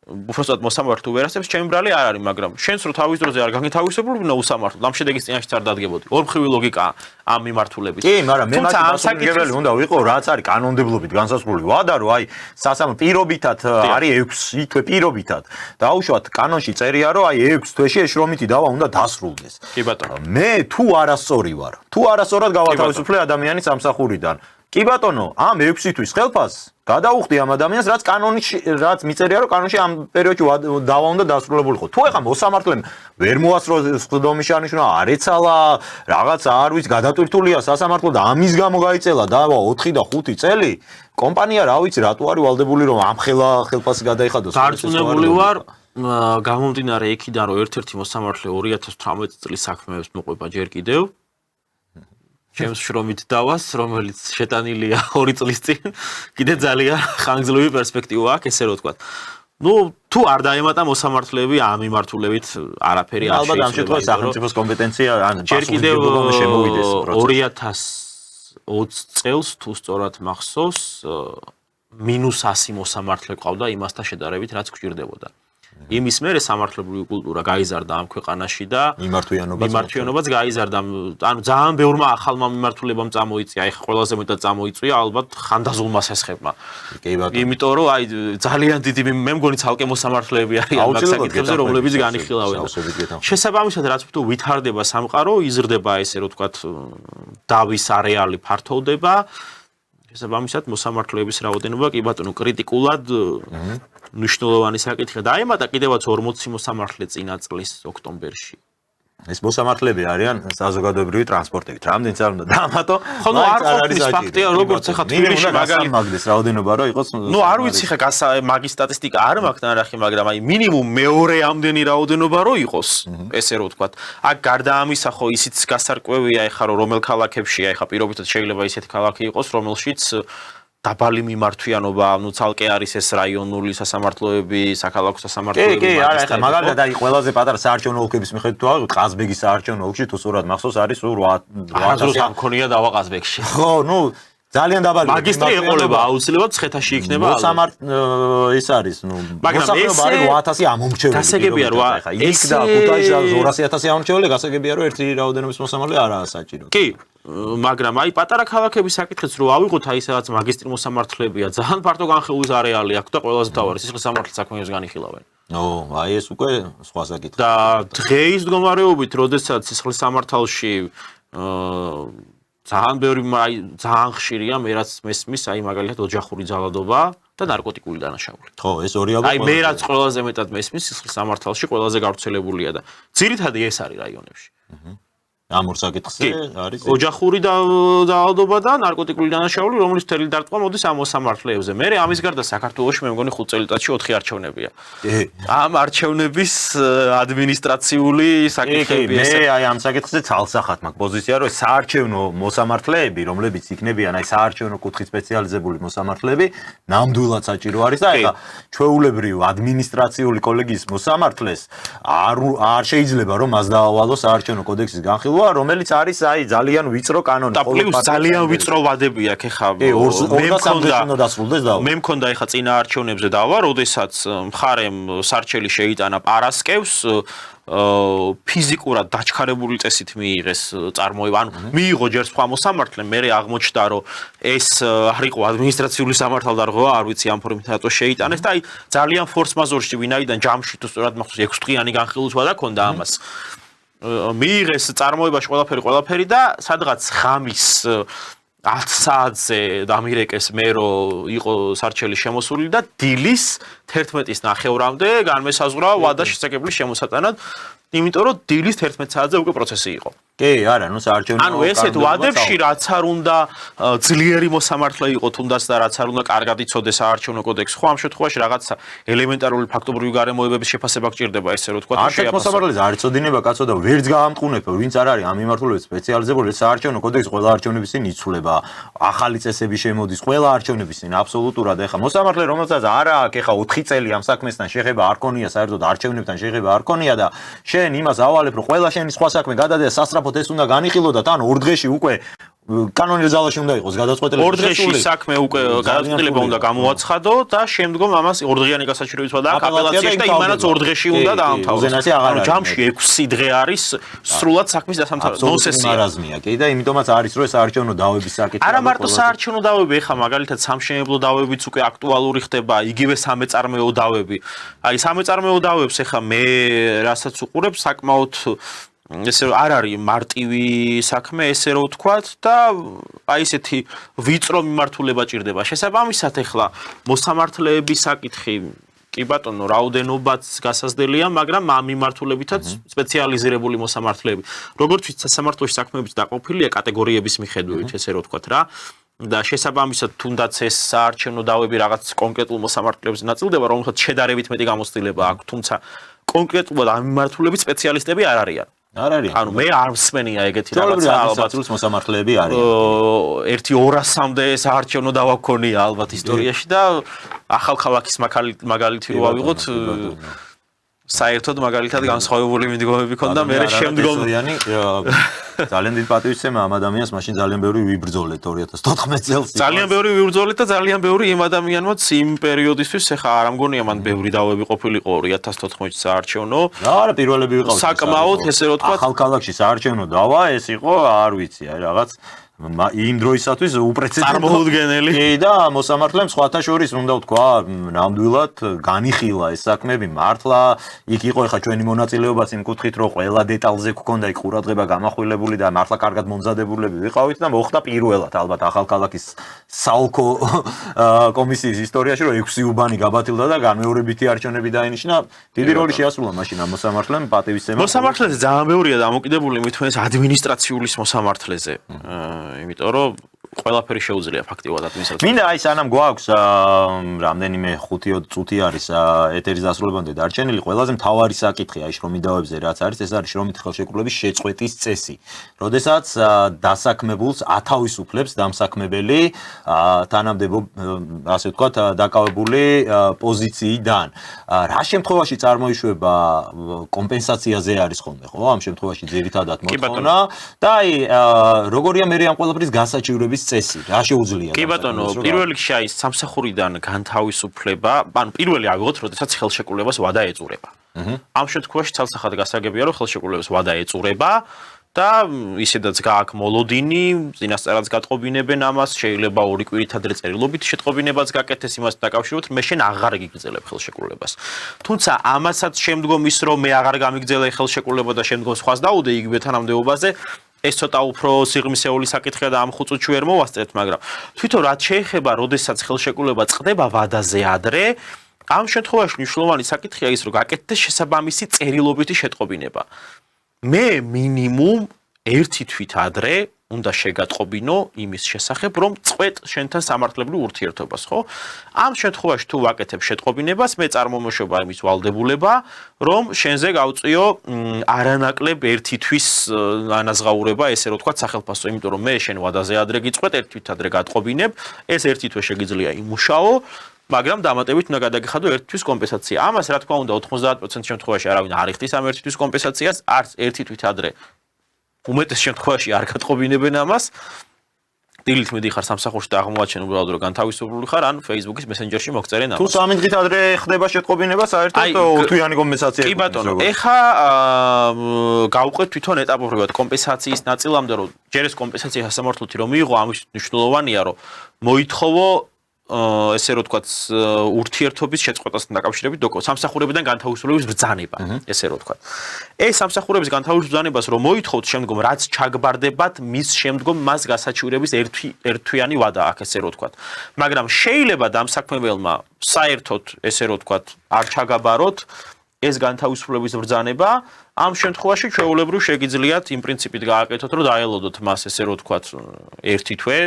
უბრალოდ მოსამართლე თუ ვერასწრებს ჩემი ბრალი არ არის, მაგრამ შენს რო თავის დროზე არ განთავისუფლებულინა უსამართლოდ, ამ შედეგის წინაშეც არ დადგებოდი. ორმხრივი ლოგიკა ამ მიმართულებით. კი, მაგრამ მე მასაკითხებელი უნდა ვიყო, რაც არის კანონმდებლობით განსაზღვრული ვადა, რომ აი სასამართლო პირობითად არის 6 თვე პირობითად. დაუშვათ კანონში წერია, რომ აი 6 თვეში ეს შრომითი დავა უნდა დასრულდეს. კი ბატონო. მე თუ არასწორი ვარ, თუ არასწორად გავათავისუფლე ადამიანის სამსახურიდან. კი ბატონო, ამ 6 თვის ხელფასს გადაუხდი ამ ადამიანს, რაც კანონში, რაც მიწერია, რომ კანონში ამ პერიოდში დავა უნდა დასრულებულიყო. თუ ეხა მოსამართლემ ვერ მოასწრო ხდომის შენიშვნა, არ ეცალა, რაღაც არ ვიცი, გადატვირთულია სასამართლო და ამის გამო გაიწელა დავა 4 და 5 წელი, კომპანია რა ვიცი, რატო არის ვალდებული, რომ ამ ხელფასი გადაიხადოს. დარწმუნებული ვარ, გამომდინარე იქიდან, რომ ერთ-ერთი მოსამართლე 2018 წლის საქმეებს მოყვება ჯერ კიდევ. ჩემს შრომით დავას, რომელიც შეტანილია 2 წლის წინ, კიდე ძალიან ხანგრძლივი პერსპექტივა აქვს, ესე რომ ვთქვათ. Ну, თუ არ დაემატა მოსამართლეები ამ მიმართულებით არაფერი არ შეიძლება. ალბათ ამ შემთხვევაში სახელმწიფოს კომპეტენცია ან ჯერ კიდევ შემოვიდეს პროცესი. 2020 წელს თუ სწორად მახსოვს, -100 მოსამართლე ყავდა იმასთან შედარებით, რაც გვჭირდებოდა. იმის მერე სამართლებრივი კულტურა გაიზარდა ამ ქვეყანაში და მიმართვიანობაც გაიზარდა. ანუ ძალიან ბევრმა ახალმა მიმართულებამ წამოიწია, აი ყველაზე მეტად წამოიწვია ალბათ ხანდაზულმა სესხებმა. კი ბატონო. იმიტომ რომ აი ძალიან დიდი მე მგონი ცალკე მოსამართლეები არიან მაგ საკითხებზე, რომლებიც განიხილავენ. შესაბამისად, რაც უფრო ვითარდება სამყარო, იზრდება ესე რომ ვთქვათ დავის არეალი ფართოვდება. შესაბამისად, მოსამართლეების რაოდენობა კი ბატონო კრიტიკულად მნიშვნელოვანი საკითხია. დაემატა კიდევაც 40 მოსამართლე წინა წლის ოქტომბერში. ეს მოსამართლეები არიან საზოგადოებრივი ტრანსპორტებით. რამდენიც არ უნდა დაამატო? ხო, ნუ არ არის ფაქტია, როგორც ახლა თბილისში მაგდის რაოდენობა რო იყოს. ნუ არ ვიცი ხა მაგის სტატისტიკა არ მაქვს ნარახი, მაგრამ აი მინიმუმ მეორე ამდენი რაოდენობა რო იყოს, ესე რომ ვთქვათ. აქ გარდა ამისა ხო ისიც გასარკვევია ეხა რომელ ქალაქებშია, ეხა პირობითად შეიძლება ისეთი ქალაქი იყოს, რომელშიც დაბალი მიმართვიანობა, ანუ ცალკე არის ეს რაიონული სასამართლოები, საქალაქო სასამართლოები. კი, არა, ეხლა მაგალითად აი ყველაზე პატარა საარჩევნო ოლქების მიხედვით თუ ავიღოთ, ყაზბეგის საარჩევნო ოლქში თუ სწორად მახსოვს არის 800 ამ ქონია დავა ყაზბეგში. ხო, ნუ ძალიან დაბალი. მაგისტრი ეყოლება აუცილებლად ცხეთაში იქნება. ის არის, ნუ მოსახლეობა არის 8000 ამომრჩეველი. გასაგებია რომ ეხლა იქ და ქუთაისში 200000 ამომრჩეველი, გასაგებია რომ ერთი რაოდენობის მოსამართლე არაა საჭირო. კი, მაგრამ აი პატარა ქალაქების საკითხიც რო ავიღოთ, აი სადაც მაგისტრი მოსამართლეებია, ძალიან ფართო განხილვის არეალი აქვს და ყველაზე მთავარი სისხლის სამართლის საქმეებს განიხილავენ. აი ეს უკვე სხვა საკითხია. და დღეის მდგომარეობით, როდესაც სისხლის სამართალში ძალიან ბევრი ძალიან ხშირია მე რაც მესმის, აი მაგალითად ოჯახური ძალადობა და ნარკოტიკული დანაშაული. ხო, ეს ორი ალბათ. აი მე რაც ყველაზე მეტად მესმის სისხლის სამართალში ყველაზე გავრცელებულია და ძირითადად ეს არის რაიონებში. ამ ორ საკითხზე არის ოჯახური ძალადობა და ნარკოტიკული დანაშაული, რომლის მთელი დარტყმა მოდის ამ მოსამართლეებზე. მე ამის გარდა საქართველოში მე მგონი 5 წელიწადში 4 არჩევნებია. ამ არჩევნების ადმინისტრაციული საკითხები ესე. მე აი ამ საკითხზე ცალსახად მაქვს პოზიცია, რომ საარჩევნო მოსამართლეები, რომლებიც იქნებიან აი საარჩევნო კუთხით სპეციალიზებული მოსამართლეები, ნამდვილად საჭირო არის და ეხლა ჩვეულებრივ ადმინისტრაციული კოლეგიის მოსამართლეს არ შეიძლება რომ მას დაავალოს საარჩევნო კოდექსის განხილვა, რომელიც არის აი ძალიან ვიწრო კანონი. და პლუს ძალიან ვიწრო ვადები აქვს ეხა. მე მქონდა ეხა წინა არჩევნებზე დავა, როდესაც მხარემ სარჩელი შეიტანა პარასკევს ფიზიკურად დაჩქარებული წესით მიიღეს წარმოება. ანუ მიიღო ჯერ სხვა მოსამართლემ, მე აღმოჩნდა რომ ეს არ იყო ადმინისტრაციული სამართალდარღვევა, არ ვიცი ამ ფორმით რატო შეიტანეს და აი ძალიან ფორს მაჟორში ვინაიდან ჯამში თუ სწორად მახსოვს 6 დღიანი განხილვა დაქონდა ამას. მიიღეს წარმოებაში ყველაფერი და სადღაც ხამის 10 საათზე დამირეკეს მე რომ იყო სარჩელი შემოსული და დილის 11-ის ნახევრამდე განმესაზღვრა ვადა შესაძლებელი შემოსატანად, იმიტომ რომ დილის 11 საათზე უკვე პროცესი იყო. კი, არა, ნუ საარჩევნო. ანუ ესეთ ვადებში რაც არ უნდა ძლიერი მოსამართლე იყო თუნდაც და რაც არ უნდა კარგად იცოდეს საარჩევნო კოდექსი, ხო ამ შემთხვევაში რაღაცა ელემენტარული ფაქტობრივი გარემოებების შეფასება გჭირდება, ესე რომ თქვა. არც მოსამართლეს არ იცოდინება კაცო და ვერც გაამყუნებ, ვინც არ არის ამ მიმართულებით სპეციალიზებული, საარჩევნო კოდექსი ყველა არჩევნების წინ იცვლება, ახალი წესები შემოდის ყველა არჩევნების წინ აბსოლუტურად. ეხლა მოსამართლე რომელსაც არ აქვს ეხლა 4 წელი ამ საქმესთან შეხება არ ქონია, საერთოდ არჩევნებთან შეხება არ ქონია და შენ იმას ავალებ რომ ყველა შენი სხვა საქმე გადადია სასწრაფოდ ეს უნდა განიხილოთ და თან 2 დღეში უკვე კანონიერ ზალაში უნდა იყოს გადაწყვეტილება. 2 დღეში საქმე უკვე გადაწყვეტილება უნდა გამოაცხადო და შემდგომ ამას 2 დღიანი გასაჩივრებიცვა და აპელაციაში და იმანაც 2 დღეში უნდა დაამთავროს. ანუ ჯამში 6 დღე არის სრულად საქმის დასამთავრებლად. ნონსენსია. მარაზმია, კი და იმიტომაც არის რომ ეს საარჩევნო დავების საკითხი. არა მარტო საარჩევნო დავები, ეხლა მაგალითად სამშენებლო დავებიც უკვე აქტუალური ხდება, იგივე სამეწარმეო დავები. აი სამეწარმეო დავებს ეხლა მე რასაც უყურებ საკმაოდ ესე არ არის მარტივი საქმე, ესე რომ ვთქვათ და აი ესეთი ვიწრო მიმართულება ჭირდება. შესაბამისად ეხლა მოსამართლეების საკითხი კი ბატონო, რაოდენობაც გასაზრდელია, მაგრამ ამ მიმართულებითაც სპეციალიზირებული მოსამართლეები. როგორც ვიცით, სასამართლოში საქმეებიც დაყოფილია კატეგორიების მიხედვით, ესე რომ ვთქვათ რა. და შესაბამისად თუნდაც ეს საარჩევნო დავები რაღაც კონკრეტულ მოსამართლეებს ნაწილდება, რომელსაც შედარებით მეტი გამოცდილება აქვს, თუმცა კონკრეტულად ამ მიმართულებით სპეციალისტები არ არიან. არ არის. ანუ მე არ მსმენია ეგეთი რაღაცა ალბათ მოსამართლეები არიან. 1-200-მდე საარჩევნო დავაქონია ალბათ ისტორიაში და ახალქალაქის მაგალითი რო ავიღოთ საერთოდ მაგალითად განსხვავებული მიდგომები ქონდა მე შემდგომ ძალიან დიდ პატივისცემა ამ ადამიანს მაშინ ძალიან ბევრი ვიბრძოლეთ 2014 წელს ძალიან ბევრი ვიბრძოლეთ და ძალიან ბევრი იმ ადამიანმაც იმ პერიოდისთვის ეხა არ ამგონია მან ბევრი დავები ყოფილიყო 2014 საარჩევნო არა პირველები ვიყავით საკმაოდ ესე რო თქვა ახალქალაქში საარჩევნო დავა ეს იყო არ ვიცი რაღაც იმ დროისათვის უპრეცედენტო წარმოუდგენელი კი და მოსამართლემ სხვათა შორის უნდა ვთქვა ნამდვილად განიხილა ეს საქმეები მართლა იქ იყო ეხა ჩვენი მონაწილეობაც იმ კუთხით რომ ყველა დეტალზე გქონდა იქ ყურადღება გამახვილებული და მართლა კარგად მომზადებულები ვიყავით და მოხდა პირველად ალბათ ახალქალაქის საოლქო კომისიის ისტორიაში რომ 6 უბანი გაბათილდა და განმეორებითი არჩევნები დაინიშნა დიდი როლი შეასრულა მაშინ ამ მოსამართლემ პატივისცემა მოსამართლეზე ძალიან ბევრია დამოკიდებული მithmenes ადმინისტრაციულის მოსამართლეზე იმიტომ რომ ყველაფერი შეუძლია ფაქტიურად ადმინისტრაციას. მინდა აი სანამ გვაქვს რამდენიმე 5 წუთი არის ეთერის დასრულებამდე დარჩენილი, ყველაზე მთავარი საკითხი აი შრომიდავებზე რაც არის, ეს არის შრომითი ხელშეკრულების შეწყვეტის წესი. როდესაც დასაქმებულს ათავისუფლებს დამსაქმებელი თანამდებობ ასე ვთქვათ დაკავებული პოზიციიდან. რა შემთხვევაში წარმოიშვება კომპენსაციაზე არის ხოლმე, ხო? ამ შემთხვევაში ძირითადად მოთხოვნა და აი როგორია მე ამ ყველაფრის გასაჩივრების წესი რა შეუძლია კი ბატონო პირველ რიგში აი სამსახურიდან განთავისუფლება ანუ პირველი ავიღოთ როდესაც ხელშეკრულებას ვადა ეწურება ამ შემთხვევაში ცალსახად გასაგებია რომ ხელშეკრულებას ვადა ეწურება და ისედაც გააქვს მოლოდინი წინასწარაც გატყობინებენ ამას შეიძლება 2 კვირით ადრე წერილობით შეტყობინებაც გაკეთდეს იმასთან დაკავშირებით მე შენ აღარ გიგრძელებ ხელშეკრულებას თუმცა ამასაც შემდგომ ის რომ მე აღარ გამიგრძელე ხელშეკრულება და შემდგომ სხვას დაუდე იგივე თანამდებობაზე ეს ცოტა უფრო სიღრმისეული საკითხია და ამ ხუწუთში ვერ მოვასწრეთ, მაგრამ თვითონ რაც შეეხება, როდესაც ხელშეკრულება წყდება ვადაზე ადრე, ამ შემთხვევაში მნიშვნელოვანი საკითხია ის, რომ გაკეთდეს შესაბამისი წერილობითი შეტყობინება. მე მინიმუმ 1 თვით ადრე უნდა შეგატყობინო იმის შესახებ, რომ წყვეტ შენთან სამართლებრივ ურთიერთობას, ხო? ამ შემთხვევაში თუ ვაკეთებ შეტყობინებას, მე წარმომოშობა იმის ვალდებულება, რომ შენზე გავწიო არანაკლებ 1 თვის ანაზღაურება, ესე რომ ვთქვათ, სახელმწიფო, იმიტომ რომ მე შენ ვადაზე ადრე გიწყვეტ, 1 თვით ადრე გატყობინებ, ეს 1 თვე შეგიძლია იმუშაო, მაგრამ დამატებით უნდა გადაგიხადო 1 თვის კომპენსაცია. ამას რა თქმა უნდა 90% შემთხვევაში არავინ არ იხდის ამ 1 თვის კომპენსაციას, არც 1 თვით ადრე უმეტეს შემთხვევაში არ გატყობინებენ ამას. დილით მიდიხარ სამსახურში და აღმოაჩენ უბრალოდ რომ განთავისუფლული ხარ, ან Facebook-ის Messenger-ში მოგწერენ ამას. თუ 3 დღით ადრე ხდება შეტყობინება, საერთოდ თვიანი კომპენსაცია. კი ბატონო, ეხა გავყვეთ თვითონ ეტაპობრივად კომპენსაციის ნაწილამდე, რომ ჯერ ეს კომპენსაცია სასამართლოთი რომ მიიღო, ამის მნიშვნელოვანია, რომ მოითხოვო ესე რომ ვთქვათ ურთიერთობის შეწყვეტასთან დაკავშირებით სამსახურებიდან განთავისუფლების ბრძანება ესე რომ ვთქვათ ეს სამსახურების განთავისუფლების ბრძანებას რომ მოითხოვთ შემდგომ რაც ჩაგბარდებათ მის შემდგომ მას გასაჩივრების ერთთვიანი ვადა აქვს ესე რომ ვთქვათ მაგრამ შეიძლება დამსაქმებელმა საერთოდ ესე რომ ვთქვათ არ ჩაგაბაროთ ეს განთავისუფლების ბრძანება ამ შემთხვევაში ჩვეულებრივ შეგიძლიათ იმ პრინციპით გააკეთოთ რომ დაელოდოთ მას ესე რომ ვთქვათ 1 თვე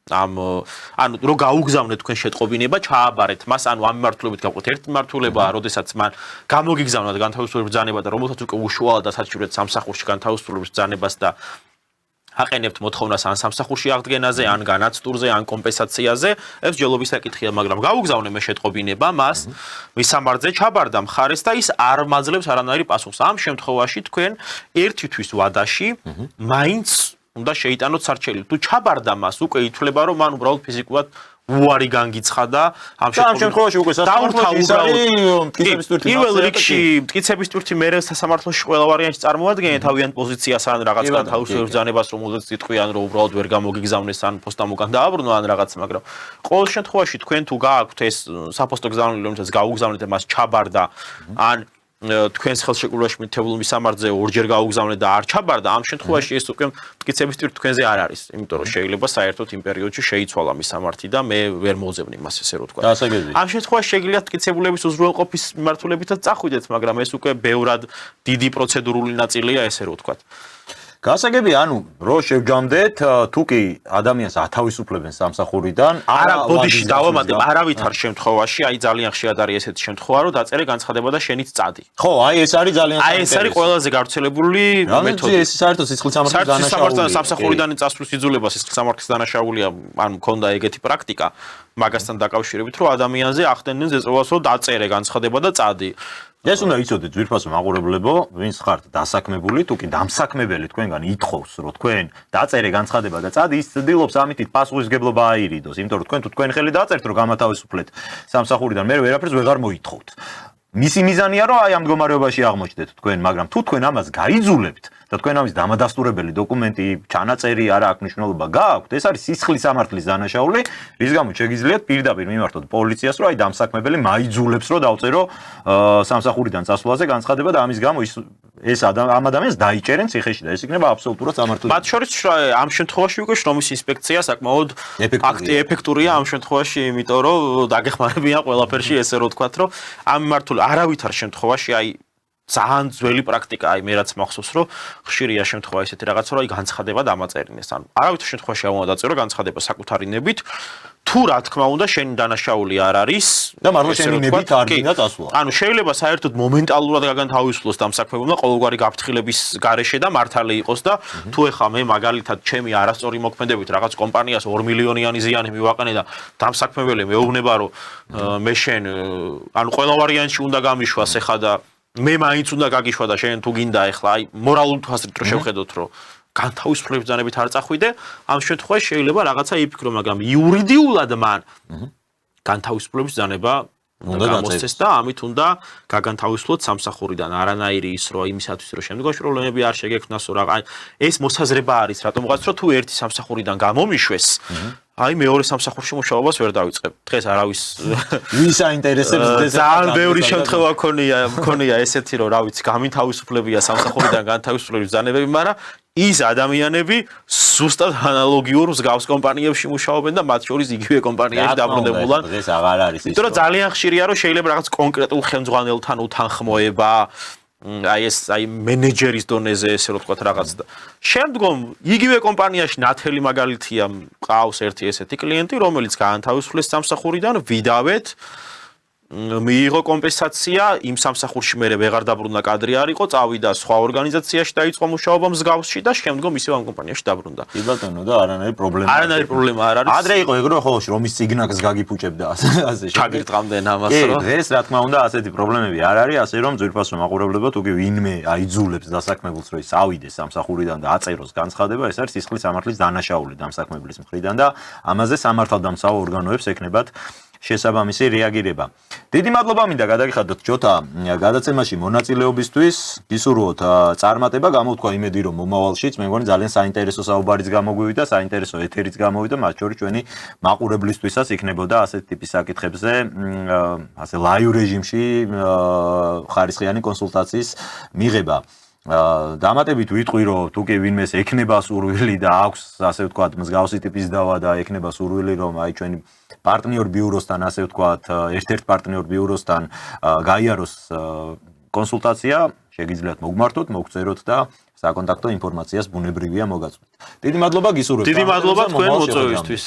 ანუ რო გაუგზავნეთ თქვენ შეტყობინება, ჩააბარეთ მას, ანუ ამ მიმართულებით გავყვეთ ერთ მიმართულებაა, როდესაც მან გამოგიგზავნათ განთავისუფლების ბრძანება და რომელსაც უკვე უშუალოდ დასაჩივრეთ სამსახურში განთავისუფლების ბრძანებას და აყენებთ მოთხოვნას ან სამსახურში აღდგენაზე, ან განაცდურზე, ან კომპენსაციაზე, ეს ჯელობის საკითხია, მაგრამ გაუგზავნე მე შეტყობინება მას, მისამართზე ჩაბარდა მხარეს და ის არ მაძლევს არანაირი პასუხს. ამ შემთხვევაში თქვენ 1 თვის ვადაში მაინც უნდა შეიტანოთ სარჩელი. თუ ჩაბარდა მას, უკვე ითვლება, რომ მან უბრალოდ ფიზიკურად უარი განგიცხადა ამ შემთხვევაში უკვე სასამართლოში ის არის მტკიცების თვირთი. პირველ რიგში მტკიცების თვირთი მერე სასამართლოში ყველა ვარიანტი წარმოადგენენ თავიანთ პოზიციას ან რაღაც განთავისუფლების ბრძანებას, რომელზეც იტყვიან, რომ უბრალოდ ვერ გამოგიგზავნეს ან პოსტამ უკან დააბრუნო ან რაღაც, მაგრამ ყოველ შემთხვევაში თქვენ თუ გააქვთ ეს საფოსტო გზავნილი, რომელსაც გაუგზავნეთ და მას ჩაბარდა ან თქვენს ხელშეკრულებაში მითებულ მისამართზე ორჯერ გაუგზავნეთ და არ ჩაბარდა, ამ შემთხვევაში ეს უკვე მტკიცების თვირთი თქვენზე არ არის, იმიტომ რომ შეიძლება საერთოდ იმ პერიოდში შეიცვალა მისამართი და მე ვერ მოძებნი მას ესე რომ ვთქვა. ამ შემთხვევაში შეგიძლიათ მტკიცებულების უზრუნველყოფის მიმართულებითაც წახვიდეთ, მაგრამ ეს უკვე ბევრად დიდი პროცედურული ნაწილია ესე რომ ვთქვა. გასაგებია, ანუ რო შევჯამდეთ, თუ კი ადამიანს ათავისუფლებენ სამსახურიდან, არა, ბოდიში დავამატებ, არავითარ შემთხვევაში, აი ძალიან ხშირად არის ესეთი შემთხვევა, რომ დაწერე განცხადება და შენიც წადი. ხო, აი ეს არის ძალიან აი ეს არის ყველაზე გავრცელებული მეთოდი. ეს საერთოდ სისხლის სამართლის დანაშაულია. სამსახურიდან წასვლის იძულება სისხლის სამართლის დანაშაულია, ანუ მქონდა ეგეთი პრაქტიკა მაგასთან დაკავშირებით, რომ ადამიანზე ახდენენ ზეწოლას, რომ დაწერე განცხადება და წადი. ეს უნდა იცოდეთ ძვირფასო მაყურებლებო, ვინც ხართ დასაქმებული, თუ კი დამსაქმებელი თქვენგან ითხოვს, რომ თქვენ დაწერე განცხადება და წადი, ის ცდილობს ამით პასუხისგებლობა აირიდოს, იმიტომ რომ თქვენ თუ თქვენ ხელი დაწერთ, რომ გამათავისუფლეთ სამსახურიდან, მე ვერაფერს ვეღარ მოითხოვთ. მისი მიზანია, რომ აი ამ მდგომარეობაში აღმოჩნდეთ თქვენ, მაგრამ თუ თქვენ ამას გაიძულებთ და თქვენ ამის დამადასტურებელი დოკუმენტი, ჩანაწერი არა აქვს მნიშვნელობა გააქვთ, ეს არის სისხლის სამართლის დანაშაული, რის გამოც შეგიძლიათ პირდაპირ მიმართოთ პოლიციას, რომ აი დამსაქმებელი მაიძულებს, რომ დავწერო სამსახურიდან წასვლაზე განცხადება და ამის გამო ეს ამ ადამიანს დაიჭერენ ციხეში და ეს იქნება აბსოლუტურად სამართლიანი. მათ შორის ამ შემთხვევაში უკვე შრომის ინსპექცია საკმაოდ ეფექტურია ამ შემთხვევაში, იმიტომ რომ დაგეხმარებიან ყველაფერში, ესე რომ ვთქვათ, რომ ამ მიმართულ არავითარ შემთხვევაში აი ძალიან ძველი პრაქტიკა, აი მე რაც მახსოვს, რომ ხშირია შემთხვევა ესეთი რაღაცა, რომ აი განცხადება დამაწერინეს. ანუ არავითარ შემთხვევაში არ უნდა დაწერო განცხადება საკუთარი ნებით, თუ რა თქმა უნდა შენი დანაშაული არ არის და მართლა შენი ნებით არ გინდა წასვლა. ანუ შეიძლება საერთოდ მომენტალურად გაგანთავისუფლოს დამსაქმებელმა ყოველგვარი გაფრთხილების გარეშე და მართალი იყოს და თუ ეხა მე მაგალითად ჩემი არასწორი მოქმედებით რაღაც კომპანიას 2 მილიონიანი ზიანი მივაყენე და დამსაქმებელი მეუბნება რომ მე შენ ანუ ყველა ვარიანტში უნდა გამიშვას ეხა და მე მაინც უნდა გაგიშვა და შენ თუ გინდა ეხლა აი მორალური თვალსაზრისით რო შევხედოთ რომ განთავისუფლების ბრძანებით არ წახვიდე, ამ შემთხვევაში შეიძლება რაღაცა იფიქრო, მაგრამ იურიდიულად მან განთავისუფლების ბრძანება უნდა გამოსცეს და ამით უნდა გაგანთავისუფლოთ სამსახურიდან. არანაირი ის რომ იმისათვის რომ შემდგომში პრობლემები არ შეგექმნას, რა ეს მოსაზრება არის, რატომღაც რომ თუ ერთი სამსახურიდან გამომიშვეს, აი მეორე სამსახურში მუშაობას ვერ დავიწყებ. დღეს არავის ვის აინტერესებს ძალიან ბევრი შემთხვევა მქონია ესეთი რომ რა ვიცი, გამინთავისუფლებია სამსახურიდან განთავისუფლების ბრძანებები, მაგრამ ის ადამიანები ზუსტად ანალოგიურ მსგავს კომპანიებში მუშაობენ და მათ შორის იგივე კომპანიაში დაბრუნებულან. ეს აღარ არის ის. იმიტომ რომ ძალიან ხშირია რომ შეიძლება რაღაც კონკრეტულ ხელმძღვანელთან უთანხმოება, აი მენეჯერის დონეზე ესე რომ ვთქვათ რაღაც და შემდგომ იგივე კომპანიაში ნათელი მაგალითია მყავს ერთი ესეთი კლიენტი, რომელიც გაანთავისუფლეს სამსახურიდან, ვიდავეთ მიიღო კომპენსაცია, იმ სამსახურში მე ვეღარ დაბრუნდა კადრი არ იყო, წავიდა სხვა ორგანიზაციაში დაიწყო მუშაობა მსგავსში და შემდგომ ისევ ამ კომპანიაში დაბრუნდა. კი ბატონო და არანაირი პრობლემა. არანაირი პრობლემა არ არის. ადრე იყო ეგ რომ ხო რომის სიგნაკს გაგიფუჭებდა ასე ჩაგირტყამდნენ ამას რომ. დღეს რა თქმა უნდა ასეთი პრობლემები არ არის, ასე რომ ძვირფასო მაყურებლებო, თუ კი ვინმე აიძულებს დასაქმებულს რომ ის ავიდეს სამსახურიდან და აწეროს განცხადება, ეს არის სისხლის სამართლის დანაშაული დამსაქმებლის მხრიდან და ამაზე სამართალდამცავ ორგანოებს ექნებათ შესაბამისი რეაგირება. დიდი მადლობა მინდა გადაგიხადოთ ჯოთა გადაცემაში მონაწილეობისთვის. გისურვოთ წარმატება, გამოვთქვა იმედი რომ მომავალშიც მე მგონი ძალიან საინტერესო საუბარიც გამოგვივიდა, საინტერესო ეთერიც გამოვიდა, მათ შორის ჩვენი მაყურებლისთვისაც იქნებოდა ასეთ ტიპის საკითხებზე, ასე ლაივ რეჟიმში ხარისხიანი კონსულტაციის მიღება. დამატებით ვიტყვი რომ თუ კი ვინმეს ექნება სურვილი და აქვს ასე ვთქვათ მსგავსი ტიპის დავა და ექნება სურვილი რომ აი ჩვენი პარტნიორ ბიუროსთან ასე ვთქვათ ერთ-ერთ პარტნიორ ბიუროსთან გაიაროს კონსულტაცია შეგიძლიათ მოგმართოთ, მოგწეროთ და საკონტაქტო ინფორმაციას ბუნებრივია მოგაწვით. დიდი მადლობა გისურვებთ. დიდი მადლობა თქვენ მოწვევისთვის.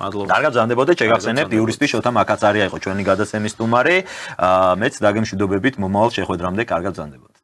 მადლობა. კარგად ბრძანდებოდეთ, შეგახსენებთ იურისტი შოთა მაკაცარია იყო ჩვენი გადაცემის სტუმარი. მეც დაგემშვიდობებით მომავალ შეხვედრამდე კარგად ბრძანდებოდეთ.